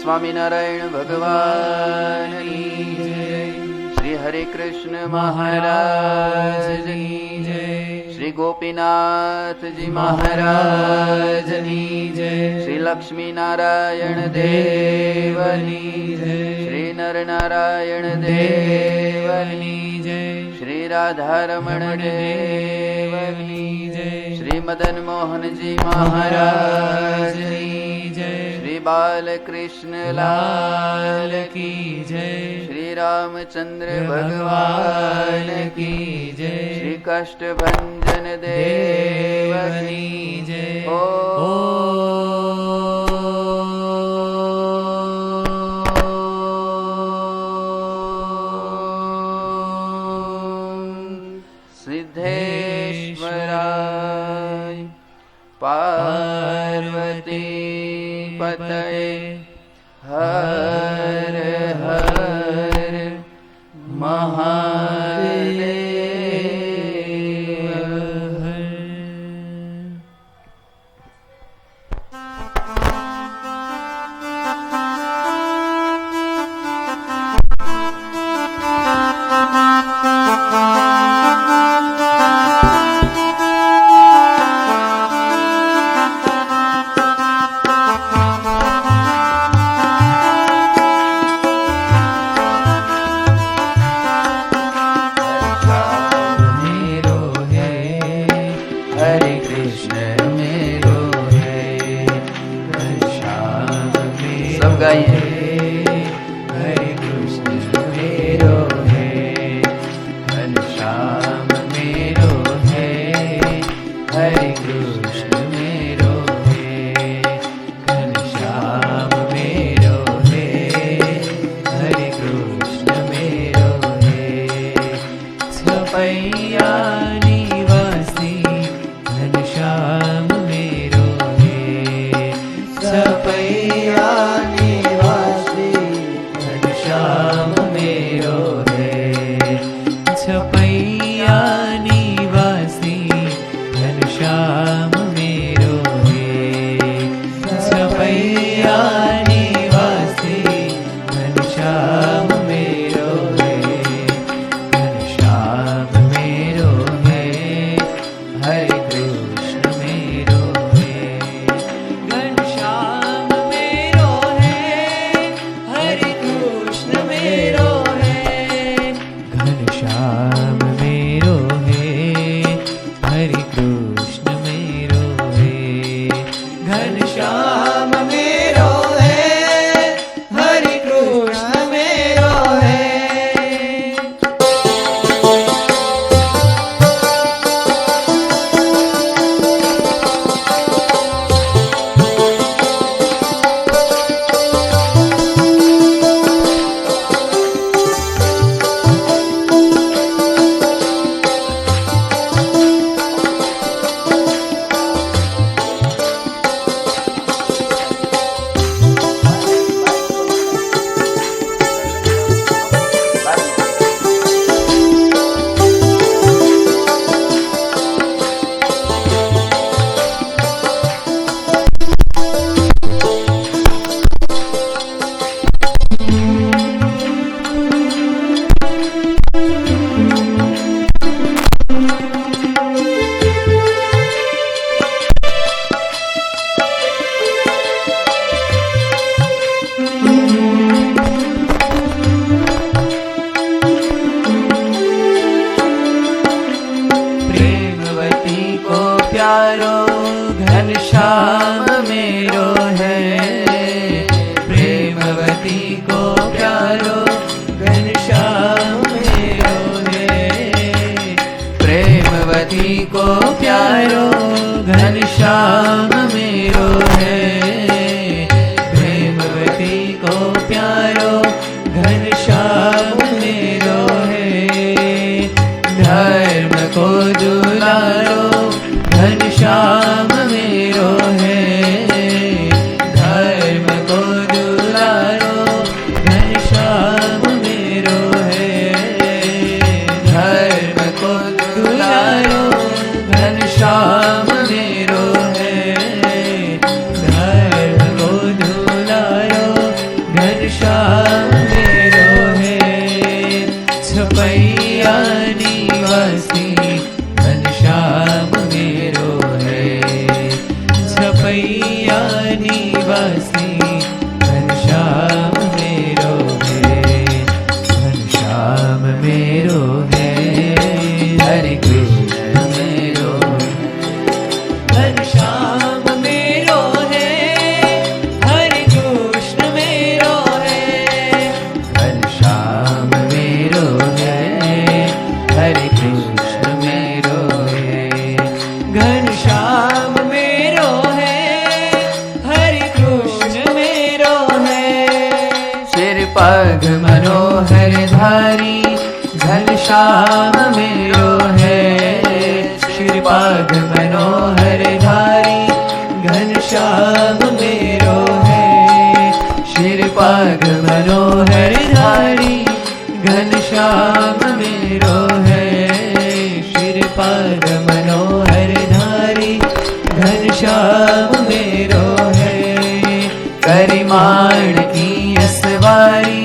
સ્વામિનારાયણ ભગવાનની જય. શ્રી હરે કૃષ્ણ મહારાજની જય. શ્રી ગોપીનાથજી મહારાજની જય. શ્રી લક્ષ્મી નારાયણ દેવની જય. શ્રી નરનારાયણ દેવની જય. શ્રી રાધારમણ દેવની જય. શ્રી મદન મોહનજી મહારાજની જય. બાલકૃષ્ણ લાલ કી જય. શ્રી રામચંદ્ર ભગવાન કી જય. શ્રી કષ્ટભંજન દેવની જય. સિદ્ધેશ્વરાય પાર્વતી પતયે હર હર મહાદેવ. को प्यारो घनश्याम मेरो है। प्रेमवती को प्यारो घनश्याम मेरो है। प्रेमवती को प्यारो घनश्याम मेरो है। धर्म को दुलारो घनश्याम मेरो है। धर्म को दुलारो घनश्याम मेरो है। धर्म को दुलारो घनश्याम मेरो है। धर्म को दुलारो घनश्याम मेरो है। छपैया निवासी घनश्याम मेरो है। छपैया निवासी घनश्याम मेरो है। घनश्याम मेरो है। हरे कृष्ण मेरो घनश्याम मेरो है। हरे कृष्ण मेरो है। घनश्याम मेरो है। हरे कृष्ण मेरो है। घनश्याम मेरो है। हरे कृष्ण मेरो है। सिर पग मनोहर धारी घनश्याम मेरो है। सिर पग मनोहर धारी घनश्याम मेरो है। सिर पग मनोहर धारी घनश्याम मेरो है। सिर पग मनोहर धारी घनश्याम मेरो है। करिमाण की असवारी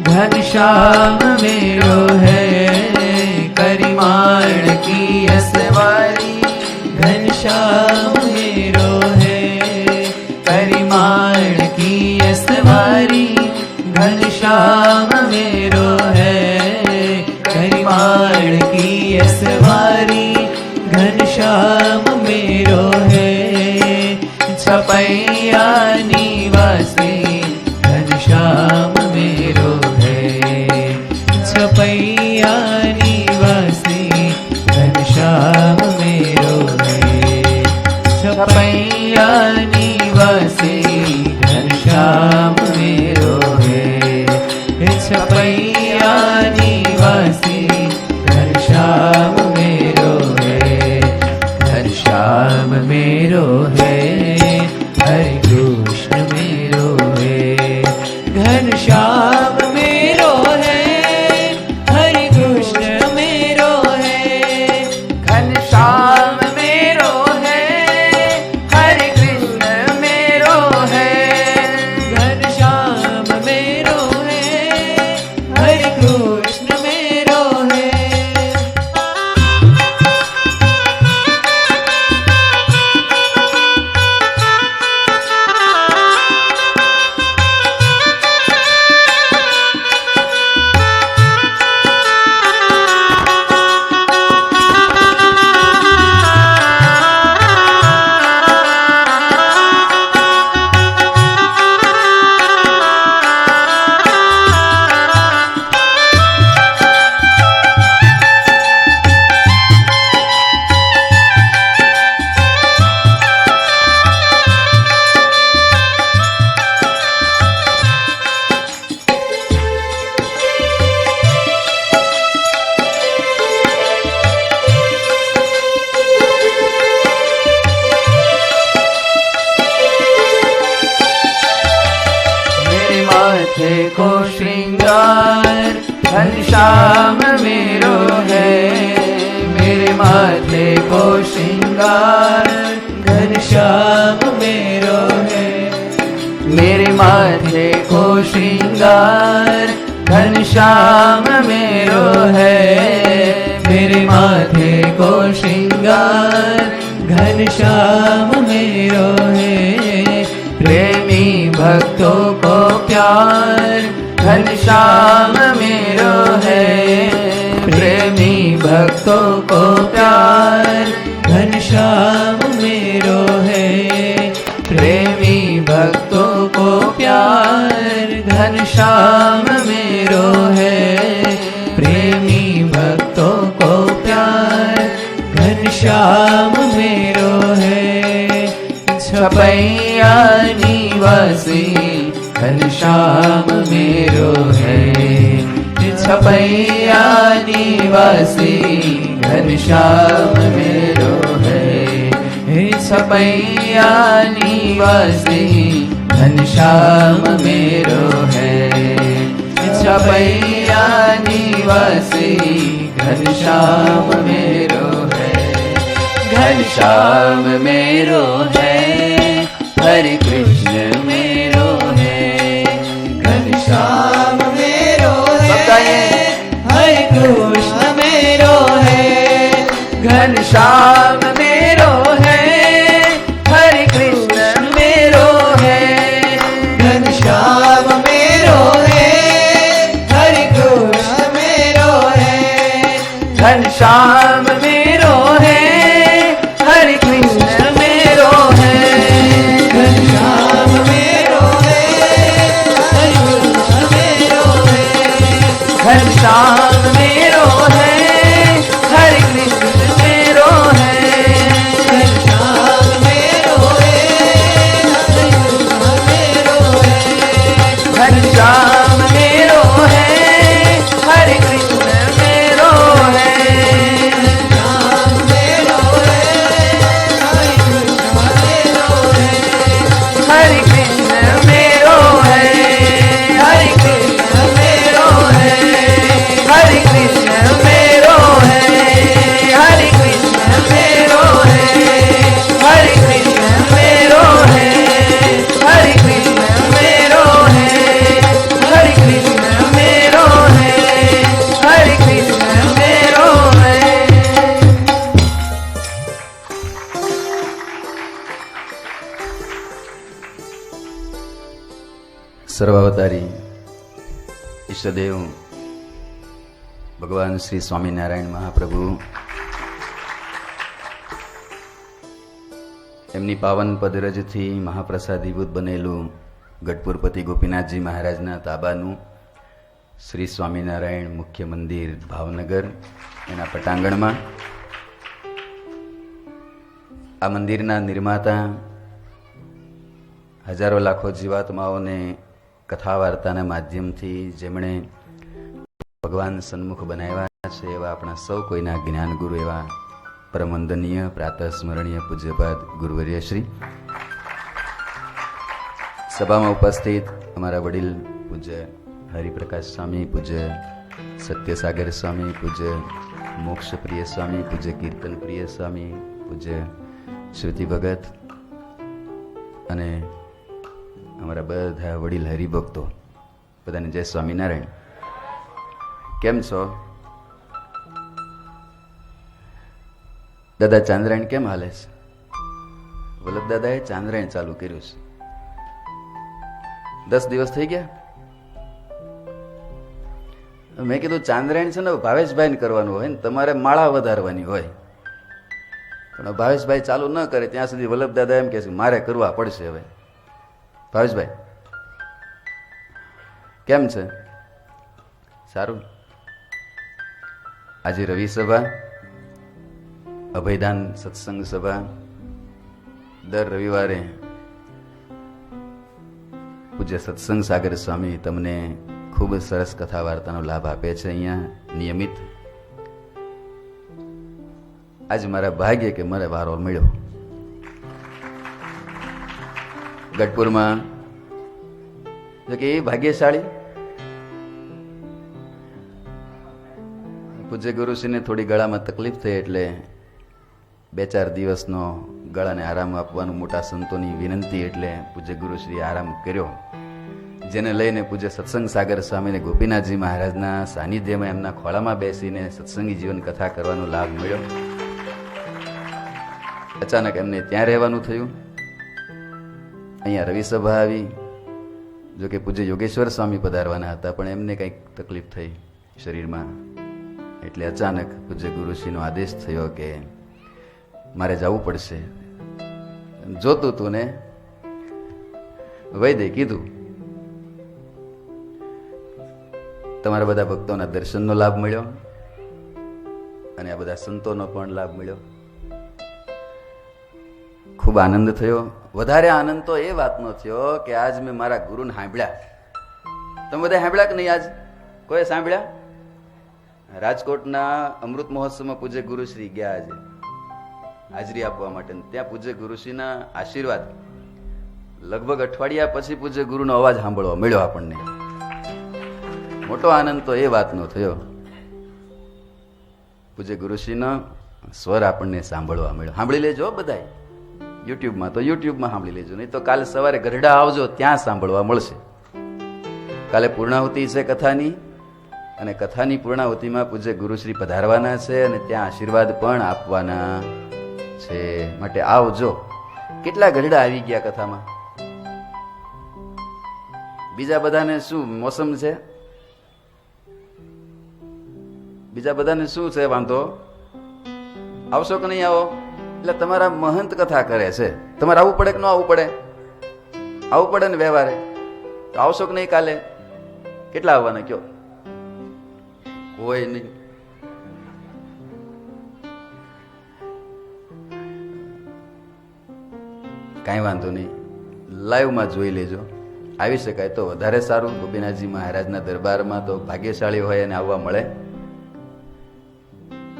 घनश्याम मेरो है। करिमाण की असवारी घनश्याम मेरो है। करिमाण की असवारी घनश्याम मेरो है। करिमाण की असवारी घनश्याम मेरो है। छपैया निवासी घनश्याम मेरो है। छपैया निवासी घनश्याम मेरो है। छपैया निवासी घनश्याम मेरो है। छपैया निवासी घनश्याम मेरो है। घनश्याम मेरो है। हरे कृष्ण मेरो है। घनश्याम मेरो है। हरे कृष्ण मेरो है। घनश्याम मेरो है। हरे कृष्ण मेरो है। घनश्याम मेरो है। हरे कृष्ण मेरो है। माथे को श्रृंगार घनश्याम मेरो है। मेरे माथे को श्रृंगार घनश्याम मेरो है। मेरे माथे को श्रृंगार घनश्याम मेरो है। मेरे माथे को श्रृंगार घनश्याम मेरो है। प्रेमी भक्तों को प्यार घनश्याम मेरो है। प्रेमी भक्तों को प्यार घनश्याम मेरो है। प्रेमी भक्तों को प्यार घन घनश्याम मेरो है प्रेमी भक्तों को प्यार घनश्याम मेरो है छपैया निवासी घनश्याम मेरो है छपैया निवासी घनश्याम मेरो है छपैया निवासी घनश्याम मेरो है छपैया निवासी घनश्याम मेरो है घनश्याम मेरो है हरे कृष्ण मेरो है घनश्याम मेरो है हरे कृष्ण मेरो है घनश्याम मेरो है हरे कृष्ण मेरो है घनश्याम मेरो है हरे कृष्ण मेरो है घनश्याम मेरो है हरे कृष्ण मेरो है घनश्याम मेरो है हरे कृष्ण मेरो है घनश्याम मेरो है हरे कृष्ण मेरो है घनश्याम मेरो है हरे कृष्ण मेरो है घनश्याम मेरो है हरे कृष्ण मेरो है घनश्याम मेरो है हरे कृष्ण मेरो है हरे कृष्ण मेरो है हरे कृष्ण मेरो है हरे कृष्ण मेरो है हरे कृष्ण मेरो है हरे कृष्ण मेरो है हरे कृष्ण मेरो है हरे कृष्ण मेरो है हरे कृष्ण मेरो है સર્વાવતારી ઈષ્ટદેવ ભગવાન શ્રી સ્વામિનારાયણ મહાપ્રભુ એમની પાવન પદરજથી મહાપ્રસાદીભૂત બનેલું ગઢપુરપતિ ગોપીનાથજી મહારાજના તાબાનું શ્રી સ્વામિનારાયણ મુખ્ય મંદિર ભાવનગર એના પટાંગણમાં આ મંદિરના નિર્માતા હજારો લાખો જીવાત્માઓને કથા વાર્તાના માધ્યમથી જેમણે ભગવાન સન્મુખ બનાવ્યા છે એવા આપણા સૌ કોઈના જ્ઞાનગુરુ એવા પરમવંદનીય પ્રાતઃસ્મરણીય પૂજ્યપાદ ગુરુવર્ય શ્રી સભામાં ઉપસ્થિત અમારા વડીલ પૂજ્ય હરિપ્રકાશ સ્વામી, પૂજ્ય સત્યસાગર સ્વામી, પૂજ્ય મોક્ષપ્રિય સ્વામી, પૂજ્ય કીર્તનપ્રિય સ્વામી, પૂજ્ય શ્રુતિ ભગત અને અમારા બધા વડીલ હરિભક્તો બધાને જય સ્વામિનારાયણ. કેમ છો દાદા? ચાંદ્રાયણ કેમ હાલે છે? વલ્લભ દાદાએ ચાંદ્રાયણ ચાલુ કર્યું છે. 10 દિવસ થઈ ગયા. મેં કીધું ચાંદ્રાયણ છે ને ભાવેશભાઈને કરવાનું હોય ને તમારે માળા વધારવાની હોય, પણ ભાવેશભાઈ ચાલુ ન કરે ત્યાં સુધી વલ્લભ દાદા એમ કહે છે મારે કરવા પડશે. હવે ભાવેશભાઈ કેમ છે? સારું. આજે રવિ સભા, અભયદાન સત્સંગ સભા દર રવિવારે પૂજ્ય સત્સંગ સાગર સ્વામી તમને ખૂબ સરસ કથા વાર્તાનો લાભ આપે છે અહીંયા નિયમિત. આજ મારા ભાગ્ય કે મને વારો મળ્યો. ગઢપુરમાં જો કે એ ભાગ્યશાળી પૂજ્ય ગુરુશ્રીને થોડી ગળામાં તકલીફ થઈ એટલે 2-4 દિવસનો ગળાને આરામ આપવાનું મોટા સંતોની વિનંતી એટલે પૂજ્ય ગુરુશ્રીએ આરામ કર્યો, જેને લઈને પૂજ્ય સત્સંગ સાગર સ્વામીને ગોપીનાથજી મહારાજના સાનિધ્યમાં એમના ખોળામાં બેસીને સત્સંગી જીવન કથા કરવાનો લાભ મળ્યો. અચાનક એમને ત્યાં રહેવાનું થયું. અહીંયા રવિ સભા આવી. જો કે પૂજ્ય યોગેશ્વર સ્વામી પધારવાના હતા, પણ એમને કંઈક તકલીફ થઈ શરીરમાં, એટલે અચાનક પૂજ્ય ગુરુશ્રીનો આદેશ થયો કે મારે જવું પડશે. જોતું તું ને વૈદ્ય કીધું. તમારા બધા ભક્તોના દર્શનનો લાભ મળ્યો અને આ બધા સંતોનો પણ લાભ મળ્યો. ખૂબ આનંદ થયો. વધારે આનંદ તો એ વાતનો થયો કે આજ મેં મારા ગુરુને સાંભળ્યા. તમે બધા સાંભળ્યા કે નહીં? આજ કોઈ સાંભળ્યા? રાજકોટના અમૃત મહોત્સવમાં પૂજ્ય ગુરુશ્રી ગયા આજે હાજરી આપવા માટે. ત્યાં પૂજ્ય ગુરુશ્રીના આશીર્વાદ લગભગ અઠવાડિયા પછી પૂજ્ય ગુરુનો અવાજ સાંભળવા મળ્યો આપણને. મોટો આનંદ તો એ વાતનો થયો. પૂજ્ય ગુરુશ્રીનો સ્વર આપણને સાંભળવા મળ્યો. સાંભળી લેજો બધાય. યુટ્યુબમાં તો યુટ્યુબમાં સાંભળી લેજો, નહીં તો કાલે સવારે ગઢડા આવજો, ત્યાં સાંભળવા મળશે. કાલે પૂર્ણાહુતિ છે કથાની, અને કથાની પૂર્ણાહુતિમાં પૂજ્ય ગુરુશ્રી પધારવાના છે અને ત્યાં આશીર્વાદ પણ આપવાના છે. માટે આવજો. કેટલા ગઢડા આવી ગયા કથામાં? બીજા બધાને શું મોસમ છે? બીજા બધાને શું છે વાંધો? આવશો કે નહીં આવો? એટલે તમારા મહંત કથા કરે છે, તમારે આવવું પડે કે ન આવવું પડે? આવવું પડે ને વ્યવહારે. તો આવશો કે નહીં કાલે? કેટલા આવવાના કયો? કોઈ નહીં. કાંઈ વાંધો નહીં, લાઈવમાં જોઈ લેજો. આવી શકાય તો વધારે સારું. ગોપીનાથજી મહારાજના દરબારમાં તો ભાગ્યશાળી હોય અને આવવા મળે.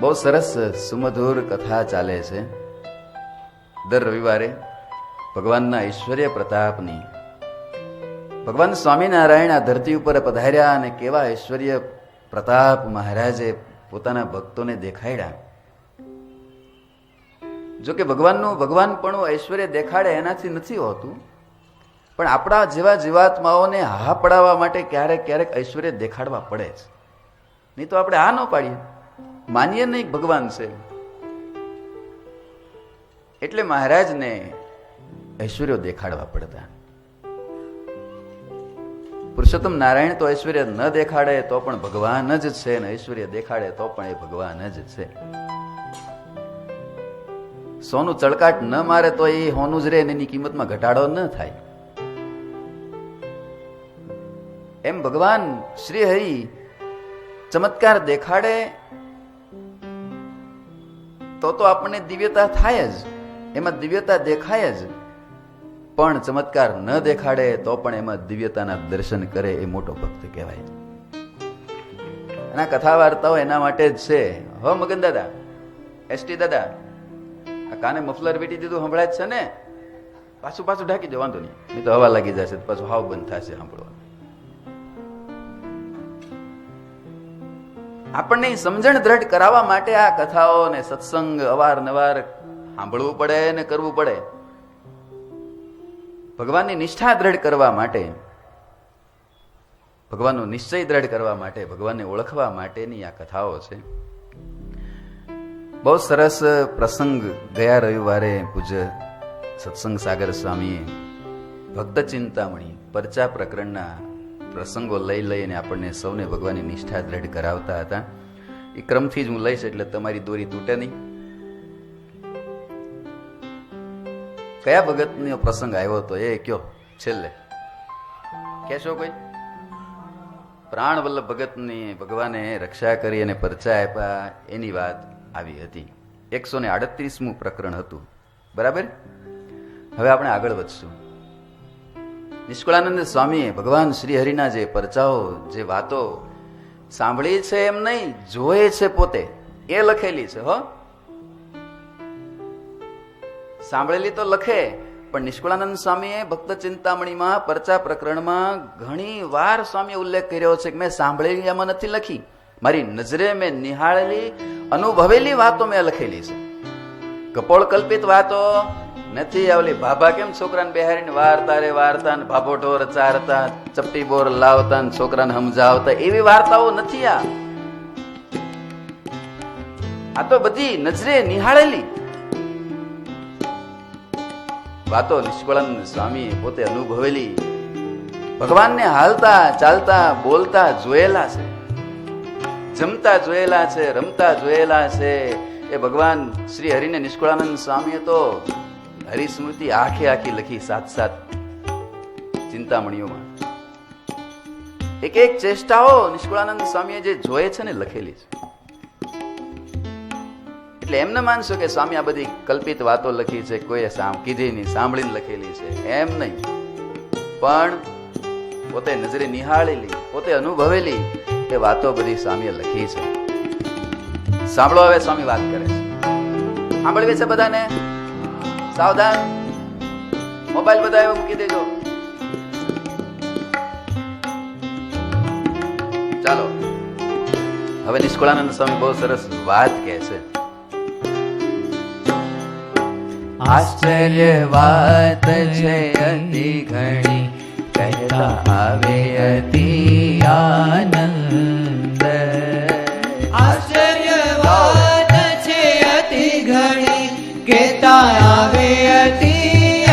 બહુ સરસ સુમધુર કથા ચાલે છે દર રવિવારે ભગવાનના ઐશ્વર્ય પ્રતાપની. ભગવાન સ્વામિનારાયણ આ ધરતી ઉપર પધાર્યા અને કેવા ઐશ્વર્ય પ્રતાપ મહારાજે પોતાના ભક્તોને દેખાડ્યા. જો કે ભગવાનનું ભગવાનપણું ઐશ્વર્ય દેખાડે એનાથી નથી હોતું, પણ આપણા જેવા જીવાત્માઓને હા પડાવવા માટે ક્યારેક ક્યારેક ઐશ્વર્ય દેખાડવા પડે છે. નહીં તો આપણે હા ન પાડીએ, માનીએ નહીં ભગવાન છે. એટલે મહારાજને ઐશ્વર્યો દેખાડવા પડતા. પુરુષોત્તમ નારાયણ તો ઐશ્વર્ય ન દેખાડે તો પણ ભગવાન જ છે, ને ઐશ્વર્ય દેખાડે તો પણ એ ભગવાન જ છે. સોનું ચળકાટ ન મારે તો એ હોનું જ રહે, એની કિંમતમાં ઘટાડો ન થાય. એમ ભગવાન શ્રી હરિ ચમત્કાર દેખાડે તો આપણને દિવ્યતા થાય જ, એમાં દિવ્યતા દેખાય જ. પણ ચમત્કાર ન દેખાડે તો પણ એમાં દિવ્યતાના દર્શન કરે એ મોટો ભક્ત કહેવાય. અને આ કથા વાર્તાઓ એના માટે જ છે. હો મગન દાદા, એસટી દાદા, આ કાને મફલર વીટી દીધું, સંભળાય જ છે ને? પાછું પાછું ઢાંકી દો, વાંધો નહીં, નહીં તો હવા લાગી જશે, પાછું હાવ બંધ થશે સાંભળવા. આપણને સમજણ દ્રઢ કરાવવા માટે આ કથાઓ ને સત્સંગ અવારનવાર સાંભળવું પડે ને કરવું પડે. ભગવાનની નિષ્ઠા દ્રઢ કરવા માટે, ભગવાનનો નિશ્ચય દ્રઢ કરવા માટે, ભગવાનને ઓળખવા માટેની આ કથાઓ છે. બહુ સરસ પ્રસંગ ગયા રવિવારે પૂજ્ય સત્સંગ સાગર સ્વામીએ ભક્ત ચિંતામણી પરચા પ્રકરણના પ્રસંગો લઈ લઈને આપણને સૌને ભગવાનની નિષ્ઠા દ્રઢ કરાવતા હતા. એ ક્રમથી જ હું લઈશ એટલે તમારી દોરી તૂટે નહીં. કયા ભગતનો પ્રસંગ આવ્યો હતો એ કયો છેલ્લે? કહેશો કોઈ? પ્રાણ વલ્લભ ભગતની ભગવાને રક્ષા કરી અને પરચા આપ્યા એની વાત આવી હતી. 138મું પ્રકરણ હતું. બરાબર? હવે આપણે આગળ વધશું. નિષ્કુળાનંદ સ્વામીએ ભગવાન શ્રી હરિના જે પરચાઓ, જે વાતો સાંભળી છે એમ નહીં, જોયે છે પોતે, એ લખેલી છે. હો, સાંભળેલી તો લખે, પણ નિષ્કુળાનંદ સ્વામીએ ભક્ત ચિંતામણીમાં પરચા પ્રકરણમાં ઘણી વાર સ્વામીએ ઉલ્લેખ કર્યો છે કે મેં સાંભળેલી એમાં નથી લખી, મારી નજરે મેં નિહાળેલી અનુભવેલી વાતો મેં લખેલી છે. કપોળ કલ્પિત વાતો નથી. આવલી ભાભા કેમ છોકરાને બેહારીને વાર્તા રે વાર્તા ને ભાભો ઢોર ચારતા, ચપટી બોર લાવતા ને છોકરાને સમજાવતા, એવી વાર્તાઓ નથી. આ તો બધી નજરે નિહાળેલી વાતો નિષ્કુળાનંદ સ્વામી પોતે અનુભવેલી, ભગવાનને હાલતા ચાલતા બોલતા જોયેલા છે, જમતા જોયેલા છે, રમતા જોયેલા છે. એ ભગવાન શ્રી હરિને નિષ્કુળાનંદ સ્વામીએ તો હરિસ્મૃતિ આખી લખી 7 ચિંતામણીઓમાં. એક એક ચેષ્ટાઓ નિષ્કુળાનંદ સ્વામીએ જે જોયે છે ને લખેલી છે. એટલે એમ ન માનશો કે સ્વામી આ બધી કલ્પિત વાતો લખી છે, કોઈએ કીધી નહીં, સાંભળીને લખેલી છે, એમ નહીં. પણ પોતે નજરે નિહાળેલી, પોતે અનુભવેલી એ વાતો બધી સ્વામીએ લખી છે. સાંભળો, હવે સ્વામી વાત કરે છે. સાંભળવી છે બધાને? સાવધાન. મોબાઈલ બધા એવો મૂકી દેજો. ચાલો, હવે નિષ્કુળાનંદ સ્વામી બહુ સરસ વાત કહે છે. આશ્ચર્ય વાત છે અતિ ઘણી, કહેતા આવે અતિ આનંદ. આશ્ચર્ય વાત છે અતિ ઘણી, કહેતા આવે અતિ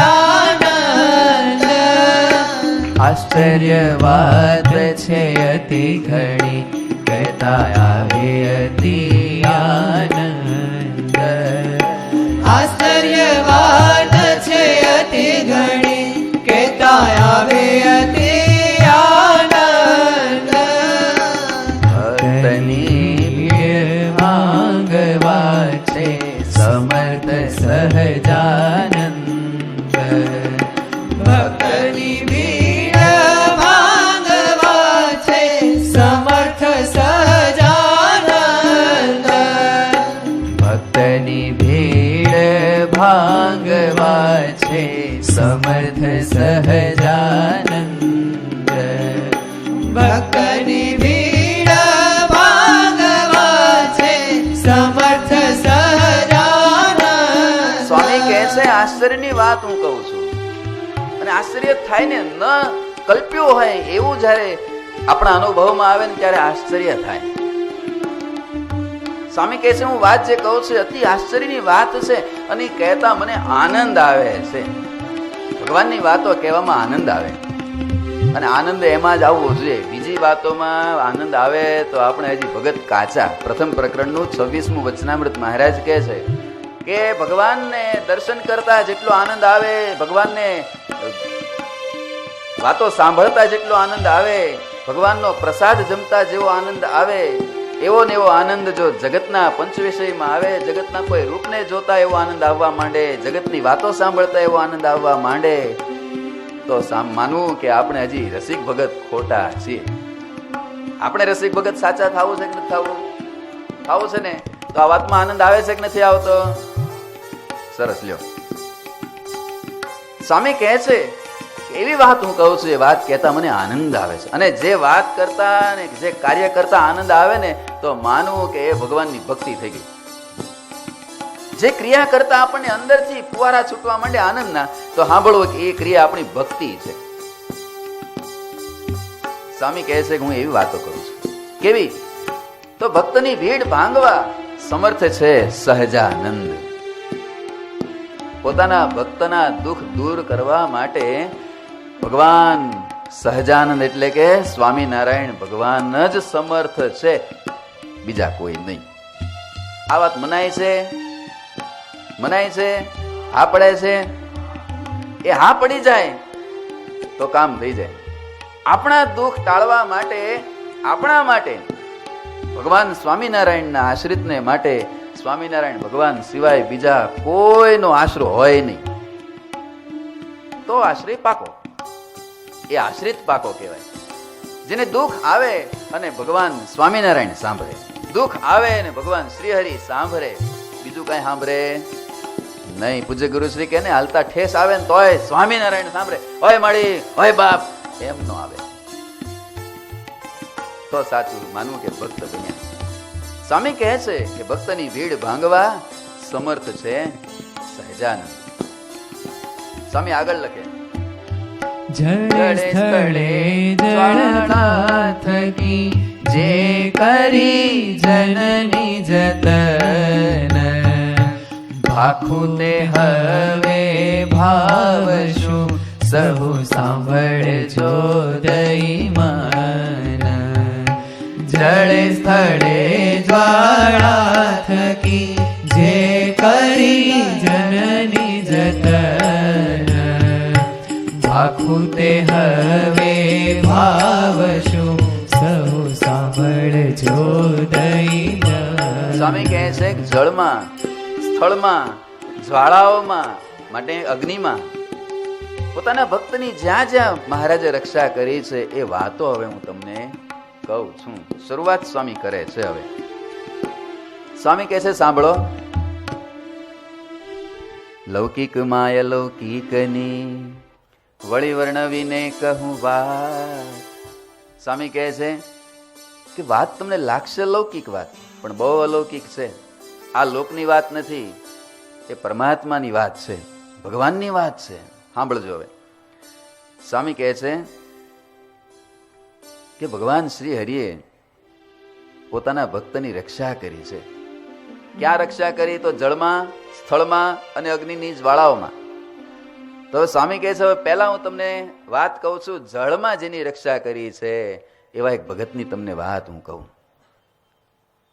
આનંદ. આશ્ચર્ય વાત છે અતિ ઘણી, કહેતા આવે અતિ આનંદ. આશ્ચર્ય વાત છે અતિ ઘણી, કહેતા આવે અતિ આનંદ. ભક્તની ભીડ માંગવા છે સમર્થ સહજાનંદ. ભક્તની ભીડ માંગવા છે સમર્થ સહજાનંદ. ભક્તની ભીડ ભાંગવા છે સમર્થ સહજાનંદ. ભક્તની ભીડ ભાંગવા છે સમર્થ સહજાનંદ. સ્વામી કહે છે આશ્ચર્યની વાત હું કહું છું, અને આશ્ચર્ય થાય ને, ન કલ્પ્યું હોય એવું જયારે આપણા અનુભવમાં આવે ને ત્યારે આશ્ચર્ય થાય. સ્વામી કહે છે હું વાત જે કહું છું અતિ આશ્ચર્યની વાત છે, અને કહેતા મને આનંદ આવે છે. ભગવાનની વાતો કહેવામાં આનંદ આવે, અને આનંદ એમાં જ આવવો જોઈએ. બીજી વાતોમાં આનંદ આવે તો આપણે હજી ભગત કાચા. પ્રથમ પ્રકરણનું 26મું વચનામૃત મહારાજ કહે છે કે ભગવાનને દર્શન કરતા જેટલો આનંદ આવે, ભગવાનને વાતો સાંભળતા જેટલો આનંદ આવે, ભગવાનનો પ્રસાદ જમતા જેવો આનંદ આવે, એવો ને એવો આનંદ જો જગતના પંચ વિષયમાં આવે, જગતના કોઈ રૂપને જોતા એવો આનંદ આવવા માંડે, જગતની વાતો સાંભળતા એવો આનંદ આવવા માંડે, તો માનવું કે આપણે હજી રસિક ભગત ખોટા છીએ. આપણે રસિક ભગત સાચા થવું છે કે નથી થવું? થવું છે ને? તો આ વાતમાં આનંદ આવે છે કે નથી આવતો? સરસ લ્યો. સ્વામી કહે છે એવી વાત હું કહું છું, એ વાત કહેતા મને આનંદ આવે છે, અને જે વાત કરતા ને જે કાર્ય કરતા આનંદ આવે ને તો માનવું કે એ ભગવાનની ભક્તિ થઈ ગઈ. જે ક્રિયા કરતા આપણને અંદરથી ફુવારા છૂટવા માંડે આનંદના, તો સાંભળવું કે એ ક્રિયા આપણી ભક્તિ છે. સ્વામી કહે છે કે હું એવી વાતો કરું છું. કેવી? તો ભક્તની ભીડ ભાંગવા સમર્થ છે સહજાનંદ. પોતાના ભક્તના દુઃખ દૂર કરવા માટે ભગવાન સહજાનંદ એટલે કે સ્વામિનારાયણ ભગવાન જ સમર્થ છે, બીજા કોઈ નહીં. આ વાત મનાય છે? મનાય છે? હા પડે છે? એ હા પડી જાય તો કામ થઈ જાય. આપણા દુઃખ ટાળવા માટે, આપણા માટે, ભગવાન સ્વામિનારાયણના આશ્રિતને માટે સ્વામિનારાયણ ભગવાન સિવાય બીજા કોઈનો આશરો હોય નહીં. તો આશ્રય પાકો, એ આશ્રિત પાકો કહેવાય. જેને દુઃખ આવે અને ભગવાન સ્વામિનારાયણ સાંભળે, દુઃખ આવે અને ભગવાન શ્રીહરિ સાંભળે, બીજું કઈ સાંભળે નહીં. પૂજ્ય ગુરુશ્રી કે ને હાલતા ઠેસ આવે ને તોય સ્વામિનારાયણ સાંભળે, હોય મળી, હોય બાપ, એમ નો આવે. તો સાચું માનવું કે ભક્ત બન્યા. સ્વામી કહે છે કે ભક્તની ભીડ ભાંગવા સમર્થ છે સહજાનંદ. સ્વામી આગળ લખે, જળ સ્થળે જ્વાળા થકી જે કરી જનની જતન, ભાખું તે હવે ભાવ શું સહુ સાંભળજો દઈમાન. જળ સ્થળે જ્વાળા થકી જે કરી જનની જતન, ભાખું તે હવે ભાવ શું જો દઈ સ્વામી કહે છે કે જળમાં, સ્થળમાં, જ્વાળાઓમાં, માટે અગ્નિમાં પોતાના ભક્તની જ્યાં જ્યાં મહારાજે રક્ષા કરી છે એ વાતો હવે હું તમને કહું છું. શરૂઆત સ્વામી કરે છે. હવે સ્વામી કહે છે, સાંભળો. લૌકિક માય લૌકિકની વળી વર્ણવીને કહું વાત. સ્વામી કહે છે કે વાત તમને લાગશે લૌકિક વાત, પણ બહુ અલૌકિક છે. આ લોકની વાત નથી, એ પરમાત્માની વાત છે, ભગવાનની વાત છે. સાંભળજો. હવે સ્વામી કહે છે કે ભગવાન શ્રી હરિએ પોતાના ભક્તની રક્ષા કરી છે. ક્યાં રક્ષા કરી? તો જળમાં, સ્થળમાં અને અગ્નિની જ્વાળાઓમાં. તો સ્વામી કહે છે, હવે પહેલા હું તમને વાત કહું છું. જળમાં જેની રક્ષા કરી છે એવા એક ભગતની તમને વાત હું કહું.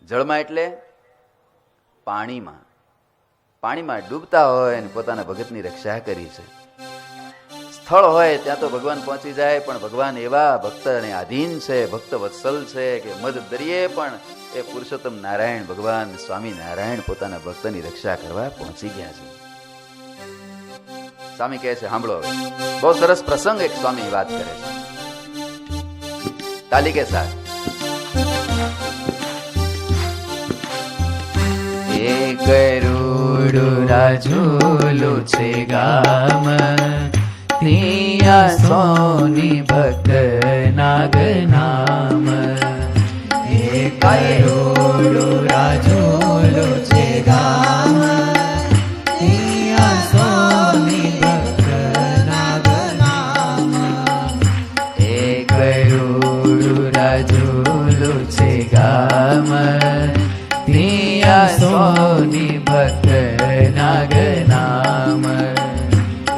જળમાં એટલે પાણીમાં, પાણીમાં ડૂબતા હોય અને પોતાના ભગતની રક્ષા કરી છે. સ્થળ હોય ત્યાં તો ભગવાન પહોંચી જાય, પણ ભગવાન એવા ભક્તને આધીન છે, ભક્ત વત્સલ છે કે મધ દરિયે પણ એ પુરુષોત્તમ નારાયણ ભગવાન સ્વામી નારાયણ પોતાના ભક્તની રક્ષા કરવા પહોંચી ગયા છે. સ્વામી કહે છે, સાંભળો. હવે બહુ સરસ પ્રસંગ એક સ્વામી વાત કરે છે. તાલી કે સાથ. એ કરોડ રાજુલું છે ગામ, ત્યાં સોની ભક્ત નાગ નામ. એ કરોડ રાજુલું છે ગામ, ત્યાં સોની ભક્ત નાગ નામ. એ કરોડ રાજુલું છે ગામ, ત્યાં સોની ભક્ત નાગ નામ.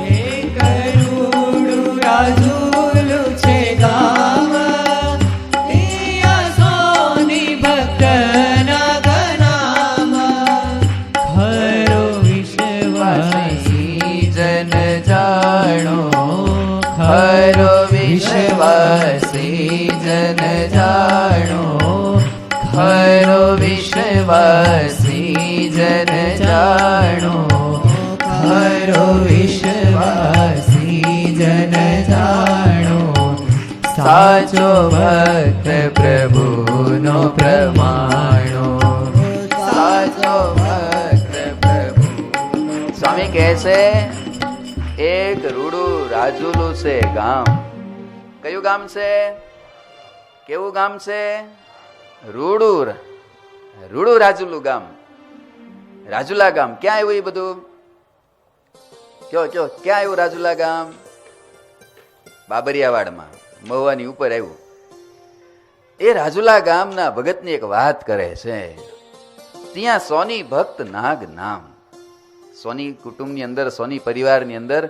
એ કરોડ રાજુલું છે ગામ, ત્યાં સોની ભક્ત નાગ નામ. ખરો વિશ્વાસી જન જાણો, ખરો વિશ્વાસી જન જાણો, ખરો વિશ્વાસી જન જાણો, ખરો વિશ્વાસી જન જાણો. સાચો ભક્ત પ્રભુનો પ્રમાણો, સાચો ભક્ત પ્રભુ. સ્વામી કહે છે, એક રૂડું રાજુલું છે ગામ. કયું ગામ છે? કેવું ગામ છે? રૂડું રાજુલું ગામ, રાજુલા ગામ. ક્યાં આવ્યું એ બધું? કયો ક્યાં આવ્યું રાજુલા ગામ? બાબરિયાવાડમાં, મહુવાની ઉપર આવ્યું. એ રાજુલા ગામના ભગતની એક વાત કરે છે. ત્યાં સોની ભક્ત નાગ નામ. સોની કુટુંબની અંદર, સોની પરિવારની અંદર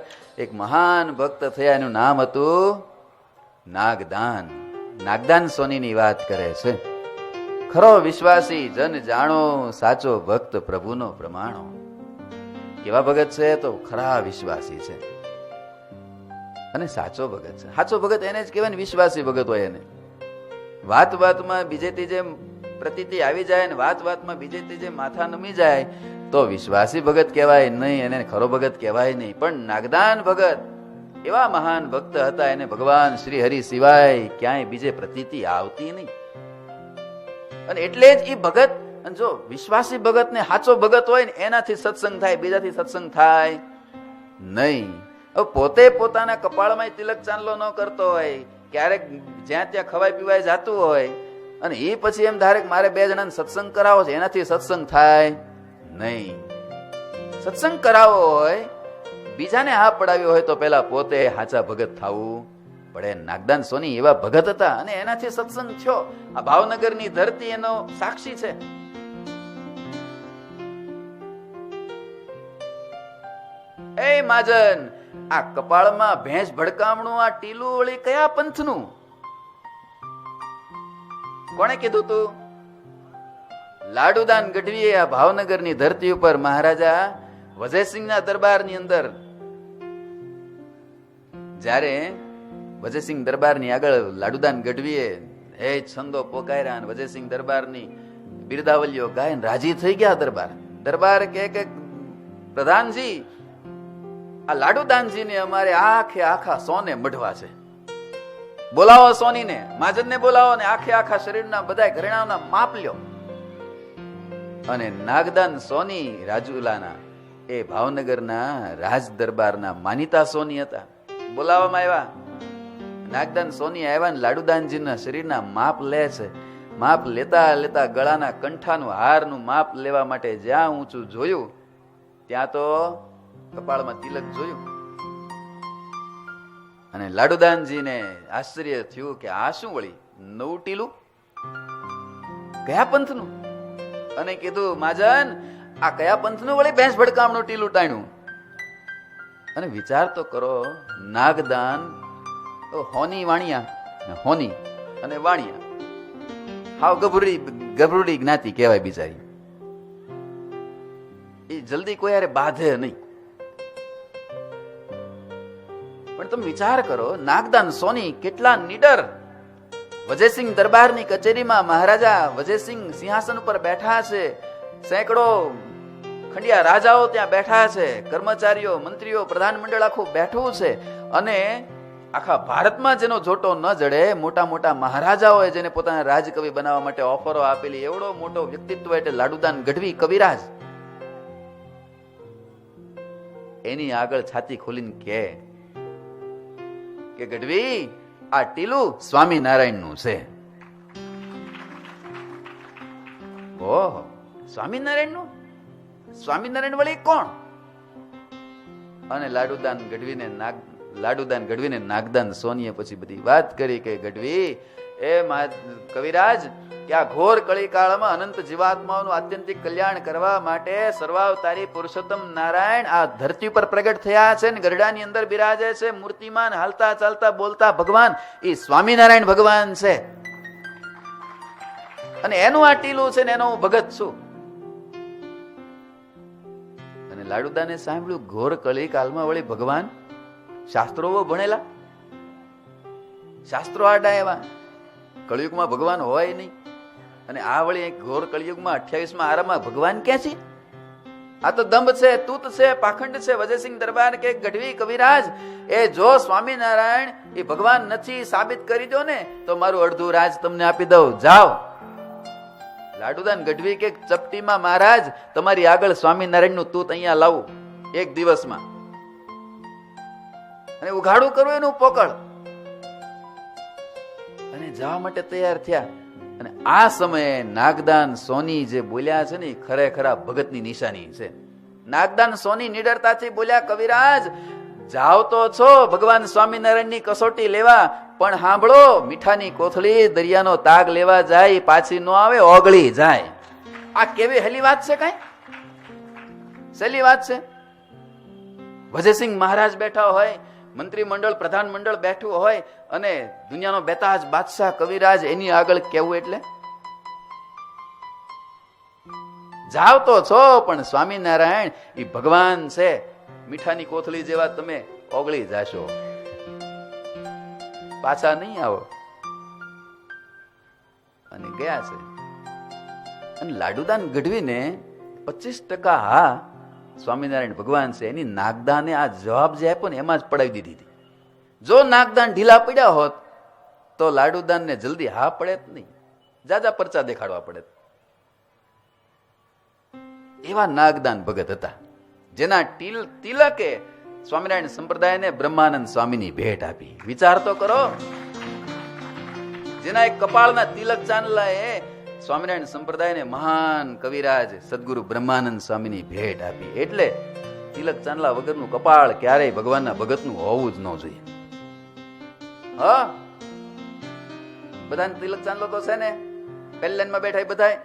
એક મહાન ભક્ત થયા, એનું નામ હતું નાગદાન. નાગદાન સોનીની વાત કરે છે. ખરો વિશ્વાસી જન જાણો, સાચો ભક્ત પ્રભુનો પ્રમાણો. કેવા ભગત છે? તો ખરા વિશ્વાસી છે અને સાચો ભગત છે. સાચો ભગત એને જ કહેવાય ને, વિશ્વાસી ભગત હોય એને. વાત વાતમાં બીજે ત્રીજે પ્રતીતિ આવી જાય ને વાત વાતમાં બીજે ત્રીજે માથા નમી જાય તો વિશ્વાસી ભગત કહેવાય નહીં, એને ખરો ભગત કહેવાય નહીં. પણ નાગદાન ભગત એવા મહાન ભક્ત હતા, એને ભગવાન શ્રી હરિ સિવાય ક્યાંય બીજે પ્રતીતિ આવતી નહીં. અને એટલે જ એ ભગત, જો વિશ્વાસી ભગત ને સાચો ભગત હોય ને એનાથી સત્સંગ થાય, બીજાથી સત્સંગ થાય નહીં. હવે પોતે પોતાના કપાળમાં તિલક ચાંદલો ન કરતો હોય, ક્યારેક જ્યાં ત્યાં ખવાય પીવાય જતું હોય અને એ પછી એમ ધારે મારે બે જણાને સત્સંગ કરાવો છે, એનાથી સત્સંગ થાય નહીં. સત્સંગ કરાવવો હોય, બીજાને હા પડાવ્યો હોય તો પેલા પોતે સાચા ભગત થવું પડે. નાગદાન સોની એવા ભગત હતા અને એનાથી સત્સંગ થયો. આ ભાવનગરની ધરતી એનો સાક્ષી છે. એ માજન, આ કપાળમાં ભેંસ ભડકામણું આ ટીલું વળી કયા પંથનું? કોણે કીધું તું? લાડુદાન ગઢવીએ આ ભાવનગરની ધરતી ઉપર મહારાજા વજયસિંહના દરબારની અંદર, જ્યારે વજયસિંહ દરબારની આગળ લાડુદાન ગઢવીએ હે છંદો પોકાર્યા અને વજયસિંહ દરબારની બિરદાવલીઓ ગાયન રાજી થઈ ગયા. દરબાર કે પ્રધાનજી, આ લાડુદાનજીને અમારે આખે આખા સોને મઢવા છે. બોલાવો સોનીને, મહાજનને બોલાવો ને આખે આખા શરીરના બધા ઘરેણાઓના માપ લ્યો. અને નાગદાન સોની રાજુલાના એ ભાવનગરના રાજ દરબારના માનીતા સોની હતા. બોલાવવામાં આવ્યા. નાગદાન સોની આવ્યા ને લાડુદાનજીના શરીરના માપ લે છે. માપ લેતા લેતા ગળાના કંઠાનું હારનું માપ લેવા માટે જ્યાં ઊંચું જોયું ત્યાં તો કપાળમાં તિલક જોયું. અને લાડુદાનજીને આશ્ચર્ય થયું કે આ શું વળી નવું ટીલું, કયા પંથનું? અને કીધું, મહાજન, આ કયા પંથનું વળી ભેંસ ભડકામનું ટીલું ટાણ્યું? અને વિચાર તો કરો, નાગદાન હોની વાણિયા, હોની અને વાણિયા, હાવ ગભરૂડી જ્ઞાતિ કહેવાય બિચારી. એ જલ્દી કોઈ યારે બાંધે નહીં. પણ તમે વિચાર કરો, નાગદાન સોની કેટલા નીડર. વજયસિંહ દરબારની કચેરીમાં મહારાજા વજયસિંહ સિંહાસન ઉપર બેઠા છે. સેંકડો ખંડિયા રાજાઓ ત્યાં બેઠા છે. કર્મચારીઓ, મંત્રીઓ, પ્રધાનમંડળ આખું બેઠું છે. અને આખા ભારતમાં જેનો જોટો ન જડે, મોટા મોટા મહારાજાઓએ જેને પોતાના રાજકવિ બનાવવા માટે ઓફરો આપેલી, એવડો મોટો વ્યક્તિત્વ એટલે લાડુદાન ગઢવી કવિરાજ. એની આગળ છાતી ખોલીને કે ગઢવી, આ ટીલું સ્વામિનારાયણ નું છે. ઓહો, સ્વામિનારાયણ નું? સ્વામિનારાયણ વળી કોણ? અને લાડુદાન ગઢવીને નાગદાન સોનીએ પછી બધી વાત કરી કે ગઢવી, એ કવિરાજ, કે આ ઘોર કળીકાળમાં અનંત જીવાત્માઓનું આત્યંતિક કલ્યાણ કરવા માટે સર્વાવતારી પુરુષોત્તમ નારાયણ આ ધરતી પર પ્રગટ થયા છે ને ગરડાની અંદર બિરાજે છે. મૂર્તિમાન, હાલતા ચાલતા બોલતા ભગવાન એ સ્વામિનારાયણ ભગવાન છે. અને એનું આ ટીલું છે ને એનો હું ભગત છું. અને લાડુદાને સાંભળ્યું, ઘોર કળીકાળમાં વળી ભગવાન? શાસ્ત્રો ભણેલા, શાસ્ત્રો આડા એવા, કળિયુગમાં ભગવાન હોય નહીં. અને આ વળી ઘોર કળિયુગમાં 28મા આરામાં ભગવાન ક્યાં છે? આ તો દંભ છે, તૂત છે, પાખંડ છે. વજયસિંહ દરબાર કે ગઢવી કવિરાજ, એ જો સ્વામિનારાયણ એ ભગવાન નથી, સાબિત કરી દો ને તો મારું અડધું રાજ તમને આપી દઉં. જાઓ. લાડુદાન ગઢવી કે ચપટીમાં મહારાજ, તમારી આગળ સ્વામિનારાયણ નું તૂત અહીંયા લાવું એક દિવસમાં, અને ઉઘાડું કરવું એનું પોકળ. અને જવા માટે તૈયાર થયા. અને આ સમયે નાગદાન સોની જે બોલ્યા છે ને, ખરેખરા ભગતની નિશાની છે. નાગદાન સોની નિડરતાથી બોલ્યા, કવિરાજ, જાવ તો છો ભગવાન સ્વામિનારાયણ ની કસોટી લેવા, પણ સાંભળો, મીઠાની કોથળી દરિયાનો તાગ લેવા જાય, પાછી નો આવે, ઓગળી જાય. આ કેવી હેલી વાત છે? કઈ સહેલી વાત છે? વજયસિંહ મહારાજ બેઠા હોય, મંત્રીમંડળ, પ્રધાનમંડળ બેઠું હોય, અને દુનિયાનો બેતાજ બાદશાહ કવિરાજ એની આગળ કેવું એટલે? જાવ તો છો, પણ સ્વામિનારાયણ એ ભગવાન છે. મીઠાની કોથળી જેવા તમે ઓગળી જાશો, પાછા નહીં આવો. અને ગયા છે. અને લાડુદાન ગઢવીને 25% હા સ્વામિનારાયણ ભગવાન છે એની નાગદાને આ જવાબ જે આપ્યો ને એમાં જ પડાવી દીધી હતી. જો નાગદાન ઢીલા પડ્યા હોત તો લાડુદાન ને જલ્દી હા પડે જ નહીં, જાજા પરચા દેખાડવા પડે. એવા નાગદાન ભગત હતા જેના તિલકે સ્વામિનારાયણ સંપ્રદાયને બ્રહ્માનંદ સ્વામીની ભેટ આપી. વિચાર તો કરો, જેના એક કપાળના તિલક ચાંદલા એ સ્વામિનારાયણ સંપ્રદાયને મહાન કવિરાજ સદગુરુ બ્રહ્માનંદ સ્વામીની ભેટ આપી. એટલે તિલક ચાંદલા વગરનું કપાળ ક્યારેય ભગવાનના ભગતનું હોવું જ ન જોઈએ. હા, બધાને તિલક ચાંદલો તો છે ને, પહેલી લાઈનમાં બેઠા બધા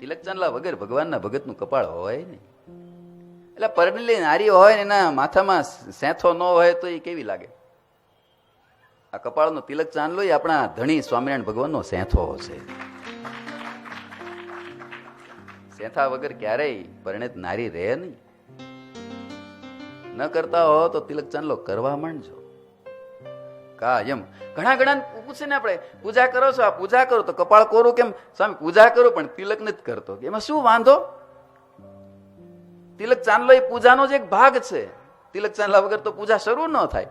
તિલક ચાંદલા વગર ભગવાનના ભગતનું કપાળ હોય ને. એટલે પરણેલી નારી હોય ને એના માથામાં સેંથો ન હોય તો એ કેવી લાગે? આ કપાળનો તિલક ચાંદલો એ આપણા ધણી સ્વામિનારાયણ ભગવાનનો સેંથો છે. સેંથા વગર ક્યારેય પરણિત નારી રહે નહીં. ન કરતા હો તો તિલક ચાંદલો કરવા માંડજો. કાયમ. ઘણા ઘણા પૂછે ને આપણે, પૂજા કરો છો? આ પૂજા કરો. તો કપાળ કોરું કેમ? સ્વામી પૂજા કરું પણ તિલક નથી કરતો. એમાં શું વાંધો? તિલક ચાંદલો એ પૂજાનો જ એક ભાગ છે. તિલક ચાંદલા વગર તો પૂજા શરૂ ન થાય.